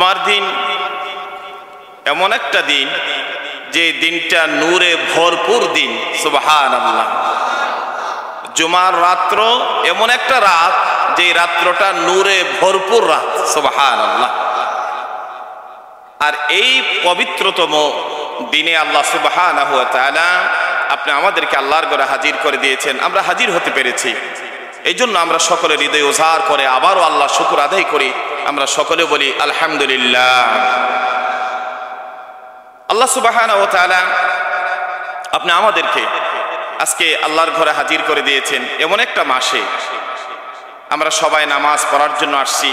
জুমার দিন এমন একটা দিন যে দিনটা নূরে ভরপুর দিন। সুবহানাল্লাহ। জুমার রাত্র এমন একটা রাত যে রাত্রটা নূরে ভরপুর রাত। সুবহানাল্লাহ। আর এই পবিত্রতম দিনে আল্লাহ সুবহানাহু ওয়া তাআলা আপনি আমাদেরকে আল্লাহর ঘরে হাজির করে দিয়েছেন, আমরা হাজির হতে পেরেছি। এই জন্য আমরা সকলে হৃদয় উজাড় করে আবারও আল্লাহ শুকর আদায় করি। আমরা সকলে বলি আলহামদুলিল্লাহ। আল্লাহ সুবহানাহু ওয়া তাআলা আপনি আমাদেরকে আজকে আল্লাহর ঘরে হাজির করে দিয়েছেন এমন একটা মাসে আমরা সবাই নামাজ পড়ার জন্য আসছি,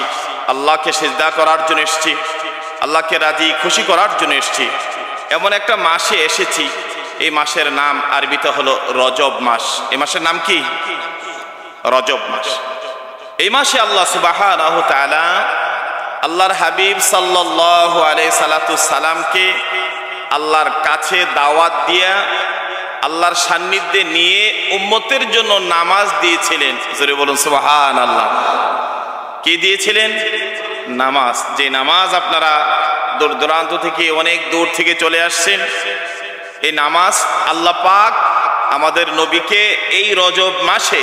আল্লাহকে সিজদা করার জন্য এসেছি, আল্লাহকে রাজি খুশি করার জন্য এসেছি। এমন একটা মাসে এসেছি, এই মাসের নাম আরবিতে হলো রজব মাস। এই মাসের নাম কি? রজব মাস। এই মাসে আল্লাহ সুবহানাহু ওয়া তাআলা আল্লাহর হাবিব সাল্লাল্লাহু আলাইহি সাল্লামকে আল্লাহর কাছে দাওয়াত দিয়া আল্লাহর সান্নিধ্যে নিয়ে উম্মতের জন্য নামাজ দিয়েছিলেন। জোরে বলুন সুবহানাল্লাহ। কি দিয়েছিলেন? নামাজ। যে নামাজ আপনারা দূর দূরান্ত থেকে অনেক দূর থেকে চলে আসছেন, এই নামাজ আল্লাহ পাক আমাদের নবীকে এই রজব মাসে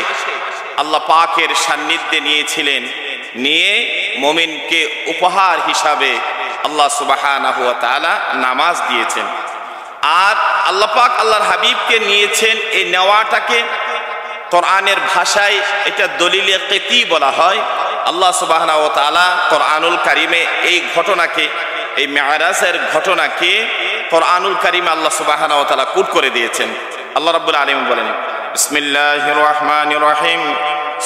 আল্লাহ পাকের সান্নিধ্যে নিয়েছিলেন, নিয়ে মুমিনকে উপহার হিসাবে আল্লাহ সুবহানাহু ওয়া তাআলা নামাজ দিয়েছেন। আর আল্লাহ পাক আল্লাহর হাবিবকে নিয়েছেন, এই নেওয়াটাকে কোরআনের ভাষায় এটা দলিলে কিতি বলা হয়। আল্লাহ সুবহানাহু ওয়া তাআলা কোরআনুল কারিমে এই ঘটনাকে, এই মেরাজের ঘটনাকে কোরআনুল কারিমে আল্লাহ সুবহানাহু ওয়া তাআলা কোট করে দিয়েছেন। আল্লাহ রাব্বুল আলামিন বলেন, বিসমিল্লাহির রহমানির রহিম,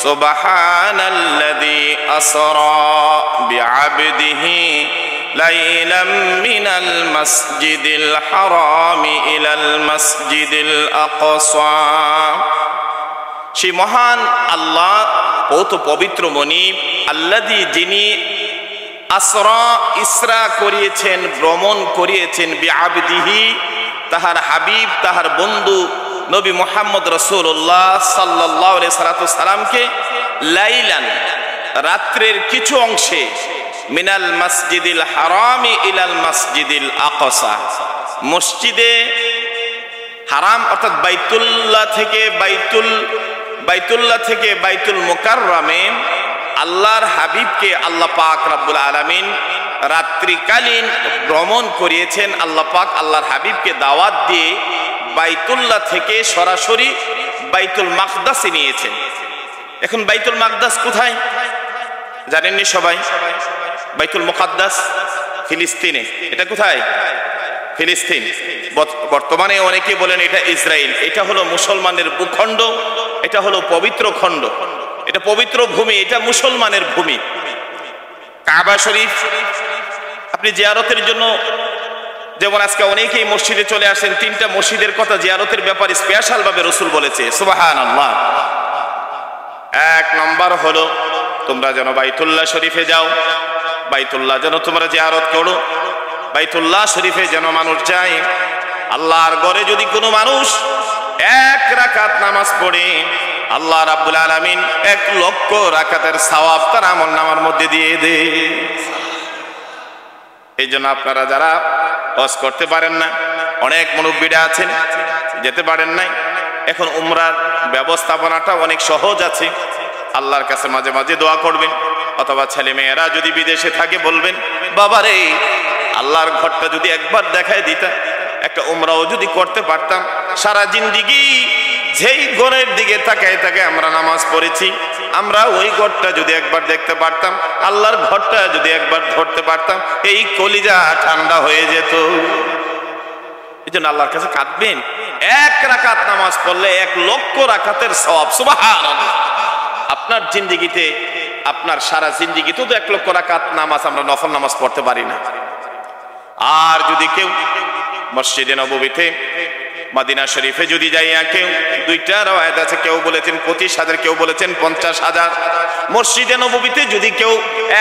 সুবহানাল্লাযী আসরা বিআবদিহি লাইলাম মিনাল মাসজিদিল হারামি ইলাল মাসজিদিল আকসা। সেই মহান আল্লাহ বহুত পবিত্র মনিব, আল্লাযী যিনি আসরা ইসরা করিয়েছেন, ভ্রমণ করিয়েছেন, বিআবদিহি তাহার হাবিব তাহার বন্ধু নবী মুহাম্মদ রাসূলুল্লাহ সাল্লাল্লাহু আলাইহি সাল্লামকে লাইলান রাত্রের কিছু অংশে মিনাল মাসজিদিল হারামি ইলাল মাসজিদিল আকসা, মসজিদে হারাম অর্থাৎ বাইতুল্লাহ থেকে বাইতুল মুকাররমে আল্লাহর হাবিবকে আল্লাহ পাক রব্বুল আলামিন রাত্রিকালীন ভ্রমণ করিয়েছেন। আল্লাহ পাক আল্লাহর হাবিবকে দাওয়াত দিয়ে বাইতুল্লাহ থেকে সরাসরি বাইতুল মাকদাসে নিয়েছেন। এখন বাইতুল মাকদাস কোথায় জানেননি সবাই? বাইতুল মুকাদ্দাস ফিলিস্তিনে। এটা কোথায়? ফিলিস্তিন। বর্তমানে অনেকে বলেন এটা ইসরায়েল। এটা হলো মুসলমানের ভূখণ্ড, এটা হলো পবিত্র খণ্ড, এটা পবিত্র ভূমি, এটা মুসলমানের ভূমি। কাবা শরীফ আপনি জিয়ারতের জন্য, যেমন আজকে অনেকেই মসজিদে চলে আসেন, তিনটা মসজিদের কথা জিয়ারতের ব্যাপারে স্পেশাল ভাবে রাসূল বলেছে। সুবহানাল্লাহ। এক নম্বর হলো তোমরা যেন বাইতুল্লাহ শরীফে যাও, বাইতুল্লাহ যেন তোমরা জিয়ারত করো, বাইতুল্লাহ শরীফে যেন মানুষ যায়। আল্লাহর ঘরে যদি কোনো মানুষ এক রাকাত নামাজ পড়ে, আল্লাহ রাব্বুল আলামিন 1,00,000 রাকাতের সওয়াব তার আমলনামার মধ্যে দিয়ে দেয়। এই জন্য আপনারা যারা হজ করতে পারেন না, অনেক মুরব্বিরা আছেন যেতে পারেন নাই, এখন উমরার ব্যবস্থাপনাটা অনেক সহজ আছে। আল্লাহর কাছে মাঝে মাঝে দোয়া করবেন, অথবা ছেলে মেয়েরা যদি বিদেশে থাকে বলবেন, বাবারে আল্লাহর ঘরটা যদি একবার দেখায় দিতা, একটা উমরাও যদি করতে পারতাম, সারা জিন্দেগি যেই ঘরের দিকে তাকায় তাকায় আমরা নামাজ পড়েছি, আমরা ওই ঘরটা যদি একবার দেখতে পারতাম, আল্লাহর ঘরটা যদি একবার ধরতে পারতাম, এই কলিজা ঠান্ডা হয়ে যেত। এই জন্য আল্লাহর কাছে কাঁদবেন। এক রাকাত নামাজ পড়লে 1,00,000 রাকাতের সওয়াব। সুবহানাল্লাহ। আপনার জিন্দেগিতে, আপনার সারা জিন্দেগিতে তো 1,00,000 রাকাত নামাজ আমরা নফল নামাজ পড়তে পারি না। আর যদি কেউ মসজিদে নববীতে, মদিনা শরীফে যদি যাইয়া, কেউ দুইটা রওয়ায়াত আছে, কেউ বলেছেন 25,000, কেউ বলেছেন 50,000। মসজিদে নববীতে যদি কেউ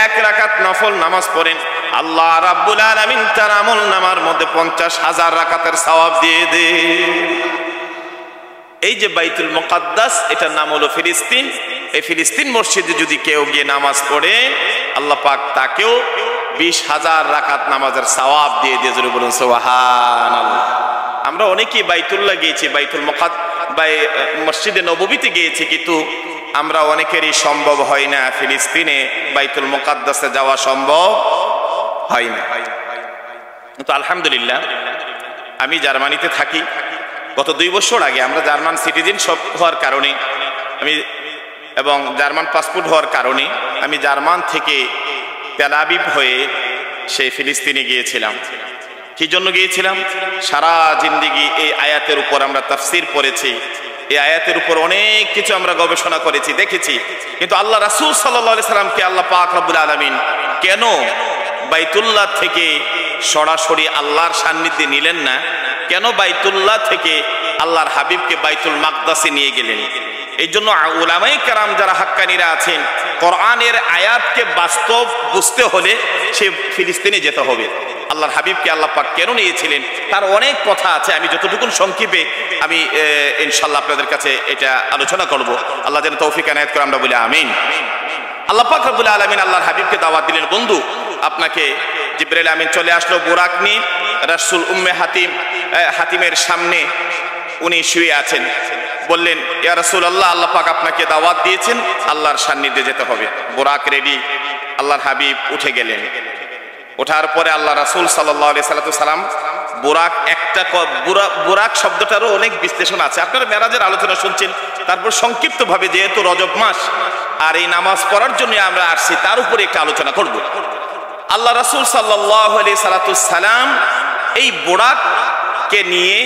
এক রাকাত নফল নামাজ পড়েন, আল্লাহ রাব্বুল আলামিন তার আমলনামার মধ্যে 50,000 রাকাতের সওয়াব দিয়ে দেন। এই যে বাইতুল মুকাদ্দাস, এটার নাম হলো ফিলিস্তিন। এই ফিলিস্তিন মসজিদে যদি কেউ গিয়ে নামাজ পড়ে, আল্লাহ পাক তাকেও 20,000 রাকাত নামাজের সওয়াব দিয়ে দিয়ে জোরে বলুন সুবহানাল্লাহ। আমরা অনেকেই বাইতুল্লাহ গিয়েছি, বাইতুল মসজিদে নববীতে গিয়েছি, কিন্তু আমরা অনেকেরই সম্ভব হয় না ফিলিস্তিনে বাইতুল মুকাদ্দাসে যাওয়া সম্ভব হয় না। কিন্তু আলহামদুলিল্লাহ আমি জার্মানিতে থাকি। গত 2 বছর আগে আমরা জার্মান সিটিজেনশিপ হওয়ার কারণে এবং জার্মান পাসপোর্ট হওয়ার কারণে আমি জার্মান থেকে তেল আবিব হয়ে সেই ফিলিস্তিনে গিয়েছিলাম। কি জন্য গিয়েছিলাম? সারা জিন্দেগি এই আয়াতের উপর আমরা তাফসীর পড়েছি, এই আয়াতের উপর অনেক কিছু আমরা গবেষণা করেছি, দেখেছি। কিন্তু আল্লাহ রাসূল সাল্লাল্লাহু আলাইহি সাল্লামকে আল্লাহ পাক রব্বুল আলামিন কেন বাইতুল্লাহ থেকে সরাসরি আল্লাহর সান্নিধ্যে নিলেন না? কেন বাইতুল্লাহ থেকে আল্লাহর হাবিবকে বাইতুল মাকদাসে নিয়ে গেলেন? এই জন্য উলামায়ে কেরাম যারা হাক্কানীরা আছেন, কোরআনের আয়াতকে বাস্তব বুঝতে হলে সে ফিলিস্তিনে যেতে হবে। আল্লাহর হাবিবকে আল্লাহ পাক কেন নিয়েছিলেন তার অনেক কথা আছে। আমি যতটুকু সংক্ষেপে আমি ইনশাআল্লাহ আপনাদের কাছে এটা আলোচনা করব। আল্লাহ যেন তৌফিক এনায়েত করে, আমরা বলি আমিন। আল্লাহ পাক রব্বুল আলামিন আল্লাহর হাবিবকে দাওয়াত দিলেন, বন্ধু আপনাকে জিবরাইল আমিন চলে আসলো বুরাক নিয়ে। রাসূল উম্মে হাতিমের সামনে উনি শুয়ে আছেন। বললেন, ইয়া রাসূলুল্লাহ, আল্লাহ পাক আপনাকে দাওয়াত দিয়েছেন, আল্লাহর সান্নিধ্যে যেতে হবে। বুরাক রেডি। আল্লাহর হাবিব উঠে গেলেন। ওঠার পরে আল্লাহ রাসূল সাল্লাল্লাহু আলাইহি সাল্লাম বুরাক শব্দটারও অনেক বিশ্লেষণ আছে। আপনারা মেরাজের আলোচনা শুনছেন, তারপর সংক্ষিপ্তভাবে যেহেতু রজব মাস আর এই নামাজ পড়ার জন্য আমরা আসছি, তার উপরে একটা আলোচনা করব। আল্লাহ রাসূল সাল্লাল্লাহু আলাইহি সাল্লাম এই বুরাককে নিয়ে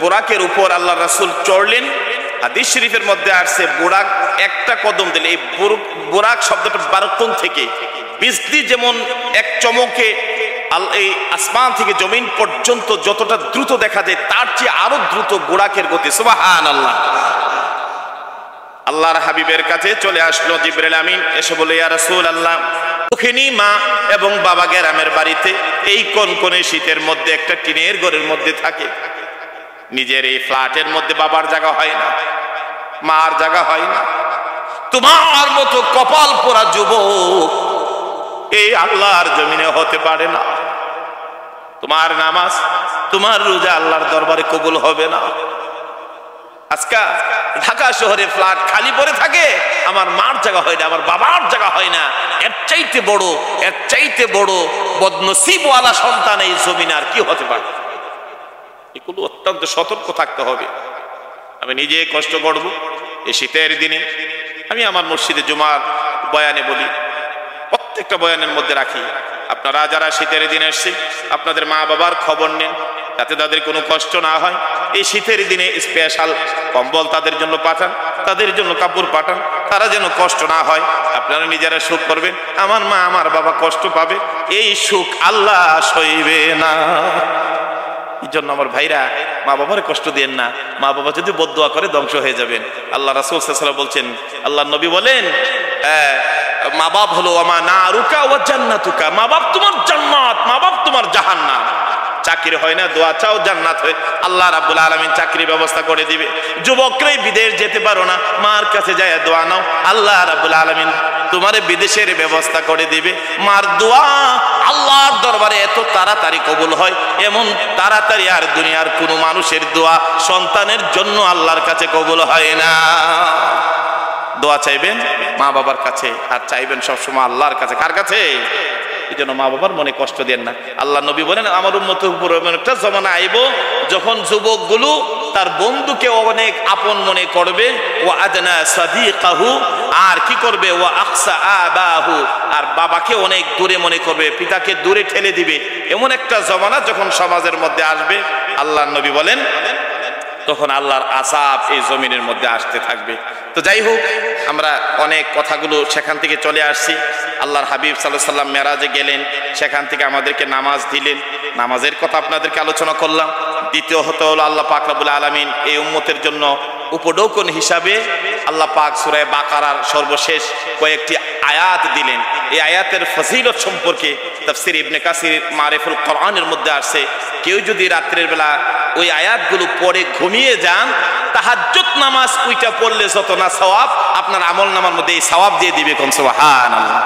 বুরাকের উপর আল্লাহ রাসূল চড়লেন। হাদিস শরীফের মধ্যে আসছে বুরাক একটা কদম দিলে, এই বুরাক শব্দটা বারকুন থেকে বিজলি যেমন এক চমকে এই আসমান থেকে জমিন পর্যন্ত যতটা দ্রুত দেখা যায় তার চেয়ে আরো দ্রুত বুরাকের গতি। সুবহানাল্লাহ। আল্লাহর হাবিবের কাছে চলে আসলো জিবরাইল আমিন, এসে বলে, ইয়া রাসূলুল্লাহ, দুঃখিনী মা এবং বাবা গ্রামের বাড়িতে এই কনকনে শীতের মধ্যে একটা টিনের ঘরের মধ্যে থাকে। নিজের এই ফ্ল্যাটের মধ্যে বাবার জায়গা হয় না, মার জায়গা হয় না। তোমার মতো কপাল পোড়া যুবক এই আল্লাহর জমিনে হতে পারে না। তোমার নামাজ, তোমার রোজা আল্লাহর দরবারে কবুল হবে না। আজকে ঢাকা শহরে ফ্ল্যাট খালি পড়ে থাকে, আমার মার জায়গা হয় না, আমার বাবার জায়গা হয় না। এর চাইতে বড় বদনসিবওয়ালা সন্তান এই জমিনে আর কি হতে পারে? এগুলো অত্যন্ত সতর্ক থাকতে হবে। আমি নিজে কষ্ট করব এই শীতের দিনে। আমি আমার মসজিদে জুমার বয়ানে বলি, প্রত্যেকটা বয়ানের মধ্যে রাখি, আপনারা যারা শীতের দিনে এসছে আপনাদের মা বাবার খবর নেন, যাতে তাদের কোনো কষ্ট না হয়। এই শীতের দিনে স্পেশাল কম্বল তাদের জন্য পাঠান, তাদের জন্য কাপড় পাঠান, তারা যেন কষ্ট না হয়। আপনারা নিজেরা সুখ করবেন, আমার মা আমার বাবা কষ্ট পাবে, এই সুখ আল্লাহ সইবে না। এই জন্য আমার ভাইরা, মা বাবার কষ্ট দিয়েন না। মা বাবা যদি বদদুয়া করে ধ্বংস হয়ে যাবেন। আল্লাহ রাসূল সাল্লাল্লাহু আলাইহি ওয়াসাল্লাম বলছেন, আল্লাহ নবী বলেন, মা বাপ হলো আমা নারুকা ওয়া জান্নাতুকা, মা বাপ তোমার জান্নাত, মা বাপ তোমার জাহান্নাম। চাকরি হয় না, দোয়া চাও জান্নাত হয়, আল্লাহ রাব্বুল আলামিন চাকরির ব্যবস্থা করে দিবে। যুবকরাই বিদেশ যেতে পারো না, মার কাছে যায় দোয়া নাও, আল্লাহ রাব্বুল আলামিন তোমার বিদেশের ব্যবস্থা করে দিবে। মার দোয়া আল্লাহর দরবারে এত তাড়াতাড়ি কবুল হয়, এমন তাড়াতাড়ি আর দুনিয়ার কোনো মানুষের দোয়া সন্তানের জন্য আল্লাহর কাছে কবুল হয় না। দোয়া চাইবেন মা বাবার কাছে, আর চাইবেন সবসময় আল্লাহর কাছে। কার কাছে? এই জন্য মা বাবার মনে কষ্ট দেন না। আল্লাহ নবী বলেন, আমার উম্মতের উপর এমন একটা জমানা আইব যখন যুবকগুলো তার বন্ধুকে অনেক আপন মনে করবে, ও আদনা সাদিকাহু, আর কি করবে, ও আকসা আবাহু, আর বাবাকে অনেক দূরে মনে করবে, পিতাকে দূরে ঠেলে দিবে। এমন একটা জমানা যখন সমাজের মধ্যে আসবে, আল্লাহ নবী বলেন তখন আল্লাহর আযাব এই জমিনের মধ্যে আসতে থাকবে। তো যাই হোক, আমরা অনেক কথাগুলো সেখান থেকে চলে আসছি। আল্লাহর হাবিব সাল্লাল্লাহু আলাইহি সাল্লাম মেরাজে গেলেন, সেখান থেকে আমাদেরকে নামাজ দিলেন, নামাজের কথা আপনাদেরকে আলোচনা করলাম। দ্বিতীয় হতে হলো আল্লাহ পাক রব্বুল আলামিন এই উম্মতের জন্য উপঢৌকন হিসাবে আল্লাহ পাক সূরা বাকারার সর্বশেষ কয়েকটি আয়াত দিলেন। এই আয়াতের ফজিলত সম্পর্কে তাফসীর ইবনে কাসির মারিফুল কোরআনের মধ্যে আসছে, কেউ যদি রাত্রের বেলা ওই আয়াতগুলো পড়ে ঘুমিয়ে যান, তাহাজ্জুদ নামাজ ওইটা পড়লে যত না সওয়াব, আপনার আমল নামার মধ্যে এই সওয়াব দিয়ে দিবে। কোন সুবহানাল্লাহ।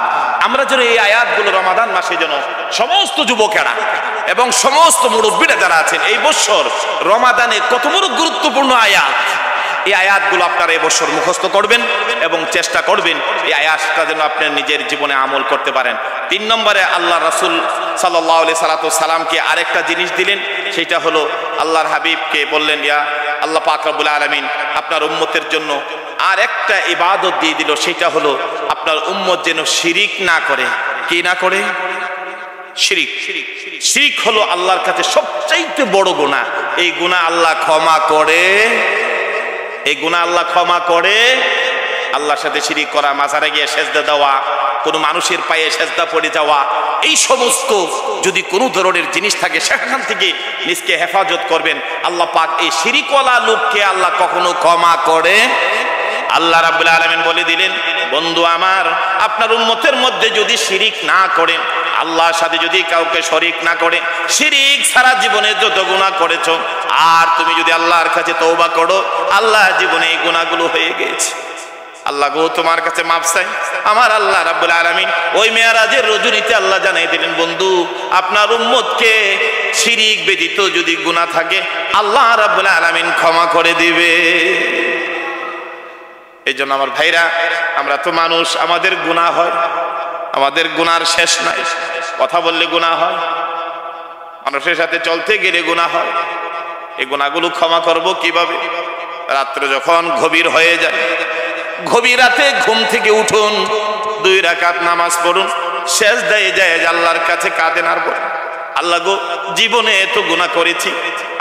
আমরা যেন এই আয়াতগুলো রমাদান মাসে যেন সমস্ত যুবকেরা এবং সমস্ত মুরব্বীরা যারা আছেন, এই বছর রমাদানে কত বড় গুরুত্বপূর্ণ আয়াত, এই আয়াতগুলো আপনারা এবছর মুখস্থ করবেন এবং চেষ্টা করবেন এই আয়াতটা যেন আপনার নিজের জীবনে আমল করতে পারেন। 3 নম্বরে আল্লাহ রাসূল সাল্লাল্লাহু আলাইহি সাল্লামকে আরেকটা জিনিস দিলেন, সেটা হলো আল্লাহর হাবিবকে বললেন, ইয়া আল্লাহ পাক রব্বুল আলামিন আপনার উম্মতের জন্য আর একটা ইবাদত দিয়ে দিল, সেটা হলো আপনার উম্মত যেন শিরিক না করে। কি না করে? শিরিক। শিরিক হলো আল্লাহর কাছে সবচাইতে বড় গুনাহ। এই গুনাহ আল্লাহ ক্ষমা করে, এই গুনাহ আল্লাহ ক্ষমা করে। আল্লাহর সাথে শিরিক করা, মাজারে গিয়ে সেজদা দেওয়া, কোনো মানুষের পায়ে সেজদা পড়ে যাওয়া, এই সমস্ত যদি কোনো ধরনের জিনিস থাকে সেখান থেকে নিজকে হেফাজত করবেন। আল্লাহ পাক এই শিরিকওয়ালা লোককে আল্লাহ কখনো ক্ষমা করে। আল্লাহ রাব্বুল আলামিন বলে দিলেন, বন্ধু আমার, আপনার উম্মতের মধ্যে যদি শিরিক না করেন, আল্লাহর সাথে যদি কাউকে শরীক না করে, শিরিক সারা জীবনে যত গুনাহ করেছো, আর তুমি যদি আল্লাহর কাছে তওবা করো, আল্লাহ জীবনে এই গুনাহগুলো হয়ে গেছে, আল্লাহ গো তোমার কাছে মাফ চাই। আমার আল্লাহ রাব্বুল আলামিন ওই মেরাজের রজনীতে আল্লাহ জানাই দিলেন, বন্ধু আপনার উম্মতকে শিরিক ব্যতীত যদি গুনাহ থাকে আল্লাহ রাব্বুল আলামিন ক্ষমা করে দিবে। এই জন্য আমার ভাইরা, আমরা তো মানুষ, আমাদের গুনাহ হয়, আমাদের গুনার শেষ নাই। কথা বললে গুনাহ হয়, মানুষের সাথে চলতে গেলে গুনাহ হয়। এই গুনাহগুলো ক্ষমা করব কিভাবে? রাত্র যখন গভীর হয়ে যায়, গভীর রাতে ঘুম থেকে উঠুন, 2 রাকাত নামাজ পড়ুন, সেজদায় যায় আল্লাহর কাছে কাঁদেন আর বলেন, আল্লাহ গো জীবনে এত গুনাহ করেছি,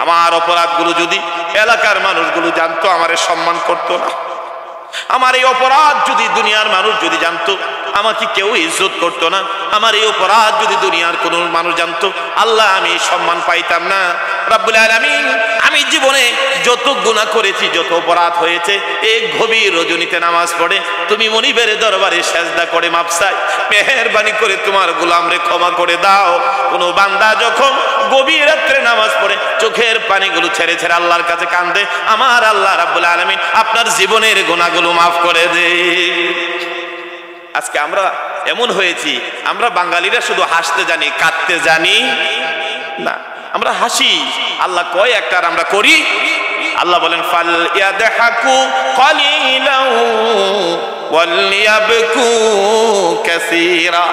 আমার অপরাধগুলো যদি এলাকার মানুষগুলো জানতো আমারে সম্মান করতো না, আমার এই অপরাধ যদি দুনিয়ার মানুষ যদি জানতো আমাকে কেউ ইজ্জত করতো না, আমার এই অপরাধ যদি দুনিয়ার কোনো মানুষ জানতো আল্লাহ আমি সম্মান পাইতাম না। রব্বুল আলামিন আমি জীবনে যত গুনাহ করেছি, যত অপরাধ হয়েছে, এই গভীর রজনীতে নামাজ পড়ে তুমি মনিবের দরবারে সেজদা করে মাফ চাই, মেহেরবানি করে তোমার গোলামরে ক্ষমা করে দাও। কোনো বান্দা যখন গভীর রাত্রে নামাজ পড়ে চোখের পানিগুলো ছেড়ে ছেড়ে আল্লাহর কাছে কাঁদে, আমার আল্লাহ রাব্বুল আলামিন আপনার জীবনের গুনাহগুলো মাফ করে দেয়। আজকে আমরা এমন হয়েছি, আমরা বাঙালিরা শুধু হাসতে জানি, কাঁদতে জানি না। আমরা হাসি, আল্লাহ কয় একটা আর আমরা করি। আল্লাহ বলেন, ফাল ইয়াদহাকু কালিলাও ওয়াল ইয়াবকু কাসীরা।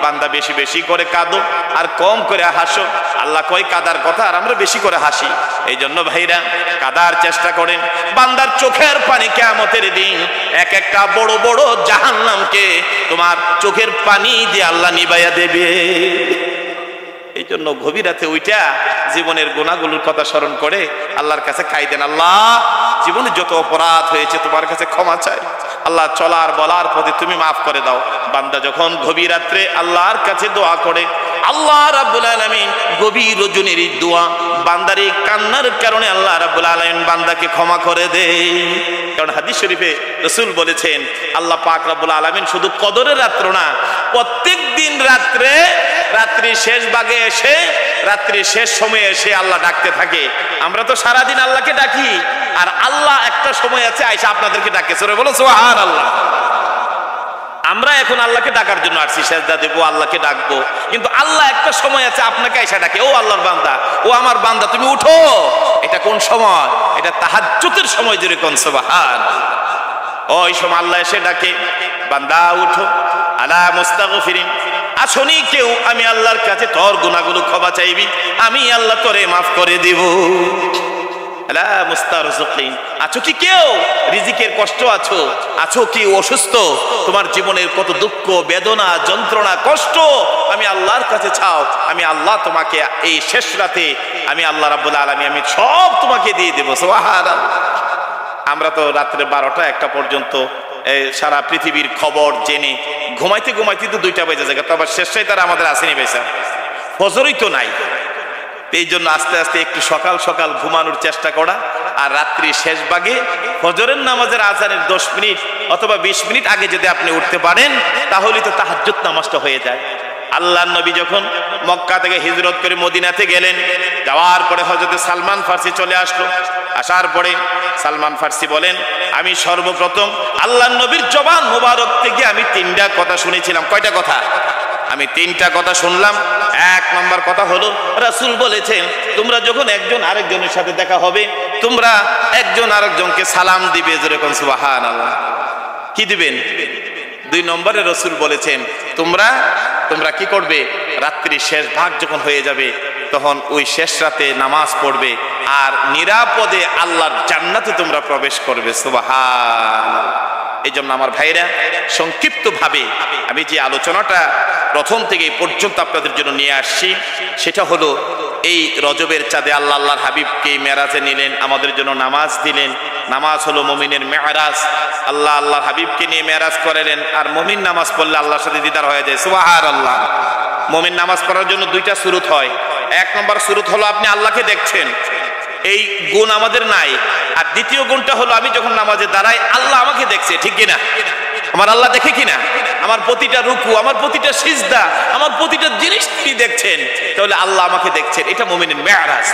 বান্দা বেশি বেশি করে কাঁদো আর কম করে হাসো। আল্লাহ কয় কাদার কথা আর আমরা বেশি করে হাসি। এই জন্য ভাইরা কাদার চেষ্টা করেন। বান্দার চোখের পানি কিয়ামতের দিন এক একটা বড় বড় জাহান্নামকে তোমার চোখের পানি দিয়ে আল্লাহ নিবাইয়া দেবে। এই জন্য গভীর রাতে উইটা জীবনের গুনাহগুলোর কথা স্মরণ করে আল্লাহর কাছে কাঁদেন, আল্লাহ জীবনে যত অপরাধ হয়েছে তোমার কাছে ক্ষমা চাই, আল্লাহ চলার বলার পথে তুমি মাফ করে দাও। বান্দা যখন গভীর রাত্রে আল্লাহর কাছে দোয়া করে, আল্লাহ রাব্বুল আলামিন গভীর রজনীর এই দোয়া, বান্দার এই কান্নার কারণে আল্লাহ রাব্বুল আলামিন বান্দাকে ক্ষমা করে দেয়। কারণ হাদিস শরীফে রাসূল বলেছেন, আল্লাহ পাক রাব্বুল আলামিন শুধু কদরের রাত্র না, প্রত্যেক দিন রাত্রে, রাত্রি শেষ ভাগে এসে, রাত্রি শেষ সময়ে এসে আল্লাহ ডাকতে থাকে। আমরা তো সারাদিন আল্লাহকে ডাকি, আর আল্লাহ একটা সময় আছে আয়েশা আপনাদেরকে ডাকে। সরে বলো সুবহানাল্লাহ। আমরা এখন আল্লাহকে ডাকার জন্য আসছি, সেজদা দেবো, আল্লাহকে ডাকবো, কিন্তু আল্লাহ একটা সময় আছে আপনাকে আয়েশা ডাকে, ও আল্লাহর বান্দা, ও আমার বান্দা তুমি উঠো। এটা কোন সময়? এটা তাহাজ্জুদের সময়, জোরে কোন সুবহানাল্লাহ। ওই সময় আল্লাহ এসে ডাকে, বান্দা উঠো, আলা মুস্তাগফিরিন, আসনি কেউ, আমি আল্লাহর কাছে তোর গুনাহগুলো ক্ষমা চাইবি, আমি আল্লাহ তোরে মাফ করে দিব। আলা মুস্তারজিকিন, আছো কি কেউ রিজিকের কষ্ট আছো, আছো কি অসুস্থ, তোমার জীবনের কত দুঃখ বেদনা যন্ত্রণা কষ্ট আমি আল্লাহর কাছে চাও, আমি আল্লাহ তোমাকে এই শেষ রাতে আমি আল্লাহ রাব্বুল আলামিন আমি সব তোমাকে দিয়ে দেব। সুবহানাল্লাহ। আমরা তো রাত্রে 12টা-1টা পর্যন্ত সারা পৃথিবীর খবর জেনে ঘুমাইতে ঘুমাইতে তো 2টা বেজে যায়, তো আবার শেষটাই তারা আমাদের আসেনি বেশা, ফজরই তো নাই। এই জন্য আস্তে আস্তে একটু সকাল সকাল ঘুমানোর চেষ্টা করা, আর রাত্রি শেষ ভাগে ফজরের নামাজের আজানের 10 মিনিট অথবা 20 মিনিট আগে যদি আপনি উঠতে পারেন তাহলে তো তাহাজ্জুদ নামাজটা হয়ে যায়। আল্লাহর নবী যখন মক্কা থেকে হিজরত করে মদিনাতে গেলেন, যাওয়ার পরে হযরত সালমান ফারসি চলে আসলো, আসার পরে সালমান ফার্সি বলেন, আমি সর্বপ্রথম আল্লাহর নবীর জবান মোবারক থেকে আমি 3টা কথা শুনেছিলাম। কয়টা কথা? আমি 3টা কথা শুনলাম। 1 নম্বর কথা হলো, রাসূল বলেছেন তোমরা যখন একজন আরেকজনের সাথে দেখা হবে, তোমরা একজন আরেকজনকে সালাম দিবে, যেরকম সুবহানাল্লাহ। কি দিবেন? 2 নম্বরে রাসূল বলেছেন তোমরা কি করবে, রাত্রির শেষ ভাগ যখন হয়ে যাবে তখন ওই শেষ রাতে নামাজ পড়বে আর নিরাপদে আল্লাহর জান্নাতে তোমরা প্রবেশ করবে। সুবহানাল্লাহ। এই জন্য আমার ভাইরা, সংক্ষিপ্তভাবে আমি যে আলোচনাটা প্রথম থেকে পর্যন্ত আপনাদের জন্য নিয়ে আসছি, সেটা হলো এই রজবের চাঁদে আল্লাহর হাবিবকে মেরাজে নিলেন, আমাদের জন্য নামাজ দিলেন। নামাজ হলো মুমিনের মেরাজ। আল্লাহর হাবিবকে নিয়ে মেরাজ করালেন। আর মুমিন নামাজ পড়লে আল্লাহর সাথে দিদার হয়ে যায়। সুবহানাল্লাহ। মুমিন নামাজ পড়ার জন্য 2টা সুরত হয়। 1 নম্বর সুরত হলো আপনি আল্লাহকে দেখছেন, এই গুণ আমাদের নাই। আর দ্বিতীয় গুণটা হলো আমি যখন নামাজে দাঁড়াই আল্লাহ আমাকে দেখছে, ঠিক কিনা? আমার আল্লাহ দেখে কিনা? আমার প্রতিটা রুকু, আমার প্রতিটা সিজদা, আমার প্রতিটা জিনিস তিনি দেখছেন, তাহলে আল্লাহ আমাকে দেখছেন। এটা মুমিনের মেরাজ।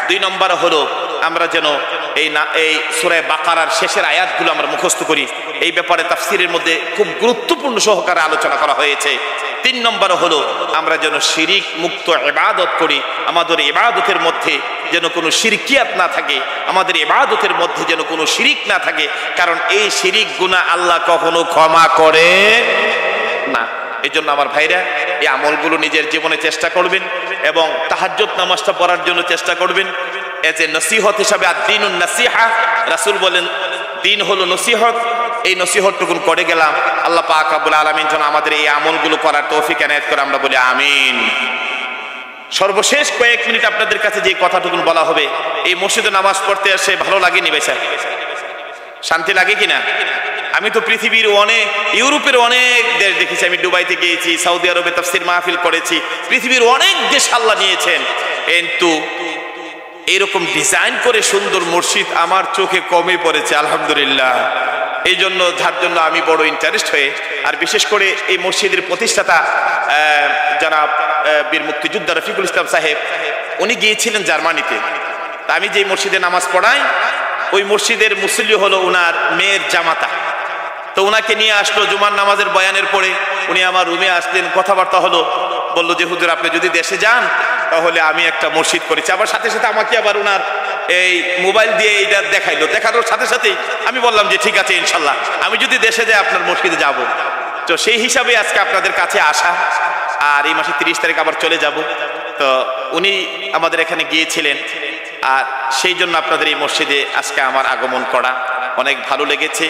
2 নম্বর হলো আমরা যেন এই সূরা বাকারার শেষের আয়াতগুলো আমরা মুখস্থ করি। এই ব্যাপারে তাফসীরের মধ্যে খুব গুরুত্বপূর্ণ সহকারে আলোচনা করা হয়েছে। 3 নম্বর হলো আমরা যেন শিরিক মুক্ত ইবাদত করি। আমাদের ইবাদতের মধ্যে যেন কোনো শিরকিয়াত না থাকে, আমাদের ইবাদতের মধ্যে যেন কোনো শিরিক না থাকে, কারণ এই শিরিক গুনাহ আল্লাহ কখনো ক্ষমা করে না। এই জন্য আমার ভাইরা, এই আমলগুলো নিজের জীবনে চেষ্টা করবেন এবং তাহাজ্জুদ নামাজটা পড়ার জন্য চেষ্টা করবেন। এজ এ নসিহত হিসাবে, আদ-দীনুন নাসিহা, রাসূল বলেন দিন হলো নসিহত। এই নসিহতটুকুন করে গেলাম। আল্লাহ পাক রব্বুল আলামিন যেন আমাদের এই আমলগুলো করার তৌফিক এনায়েত করে, আমরা বলি আমিন। সর্বশেষ কয়েক মিনিট আপনাদের কাছে যে কথাটুকুন বলা হবে, এই মসজিদে নামাজ পড়তে এসে ভালো লাগেনি ভাই স্যার? শান্তি লাগে কিনা? আমি তো পৃথিবীর ইউরোপের অনেক দেশ দেখেছি। আমি দুবাইতে গিয়েছি, সৌদি আরবে তাফসীর মাহফিল করেছি, পৃথিবীর অনেক দেশ আল্লাহ নিয়েছেন, কিন্তু এরকম ডিজাইন করে সুন্দর মসজিদ আমার চোখে কমই পড়েছে, আলহামদুলিল্লাহ। এই জন্য যার জন্য আমি বড় ইন্টারেস্ট হয়ে, আর বিশেষ করে এই মসজিদের প্রতিষ্ঠাতা জনাব বীর মুক্তিযোদ্ধা রফিকুল ইসলাম সাহেব, উনি গিয়েছিলেন জার্মানিতে। তা আমি যে মসজিদে নামাজ পড়াই, ওই মসজিদের মুসল্লি হলো ওনার মেয়ের জামাতা। তো ওনাকে নিয়ে আসলো জুমার নামাজের বয়ানের পরে। উনি আমার রুমে আসলেন, কথাবার্তা হলো। বললো যে হুজুর আপনি যদি দেশে যান তাহলে আমি একটা মসজিদ করেছি। আবার সাথে সাথে আমাকে আবার ওনার এই মোবাইল দিয়ে এইটা দেখানোর সাথে সাথেই আমি বললাম যে ঠিক আছে ইনশাল্লাহ, আমি যদি দেশে যাই আপনার মসজিদে যাব। তো সেই হিসাবে আজকে আপনাদের কাছে আসা, আর এই মাসের 30 তারিখ আবার চলে যাব। তো উনি আমাদের এখানে গিয়েছিলেন, আর সেই জন্য আপনাদের এই মসজিদে আজকে আমার আগমন করা অনেক ভালো লেগেছে।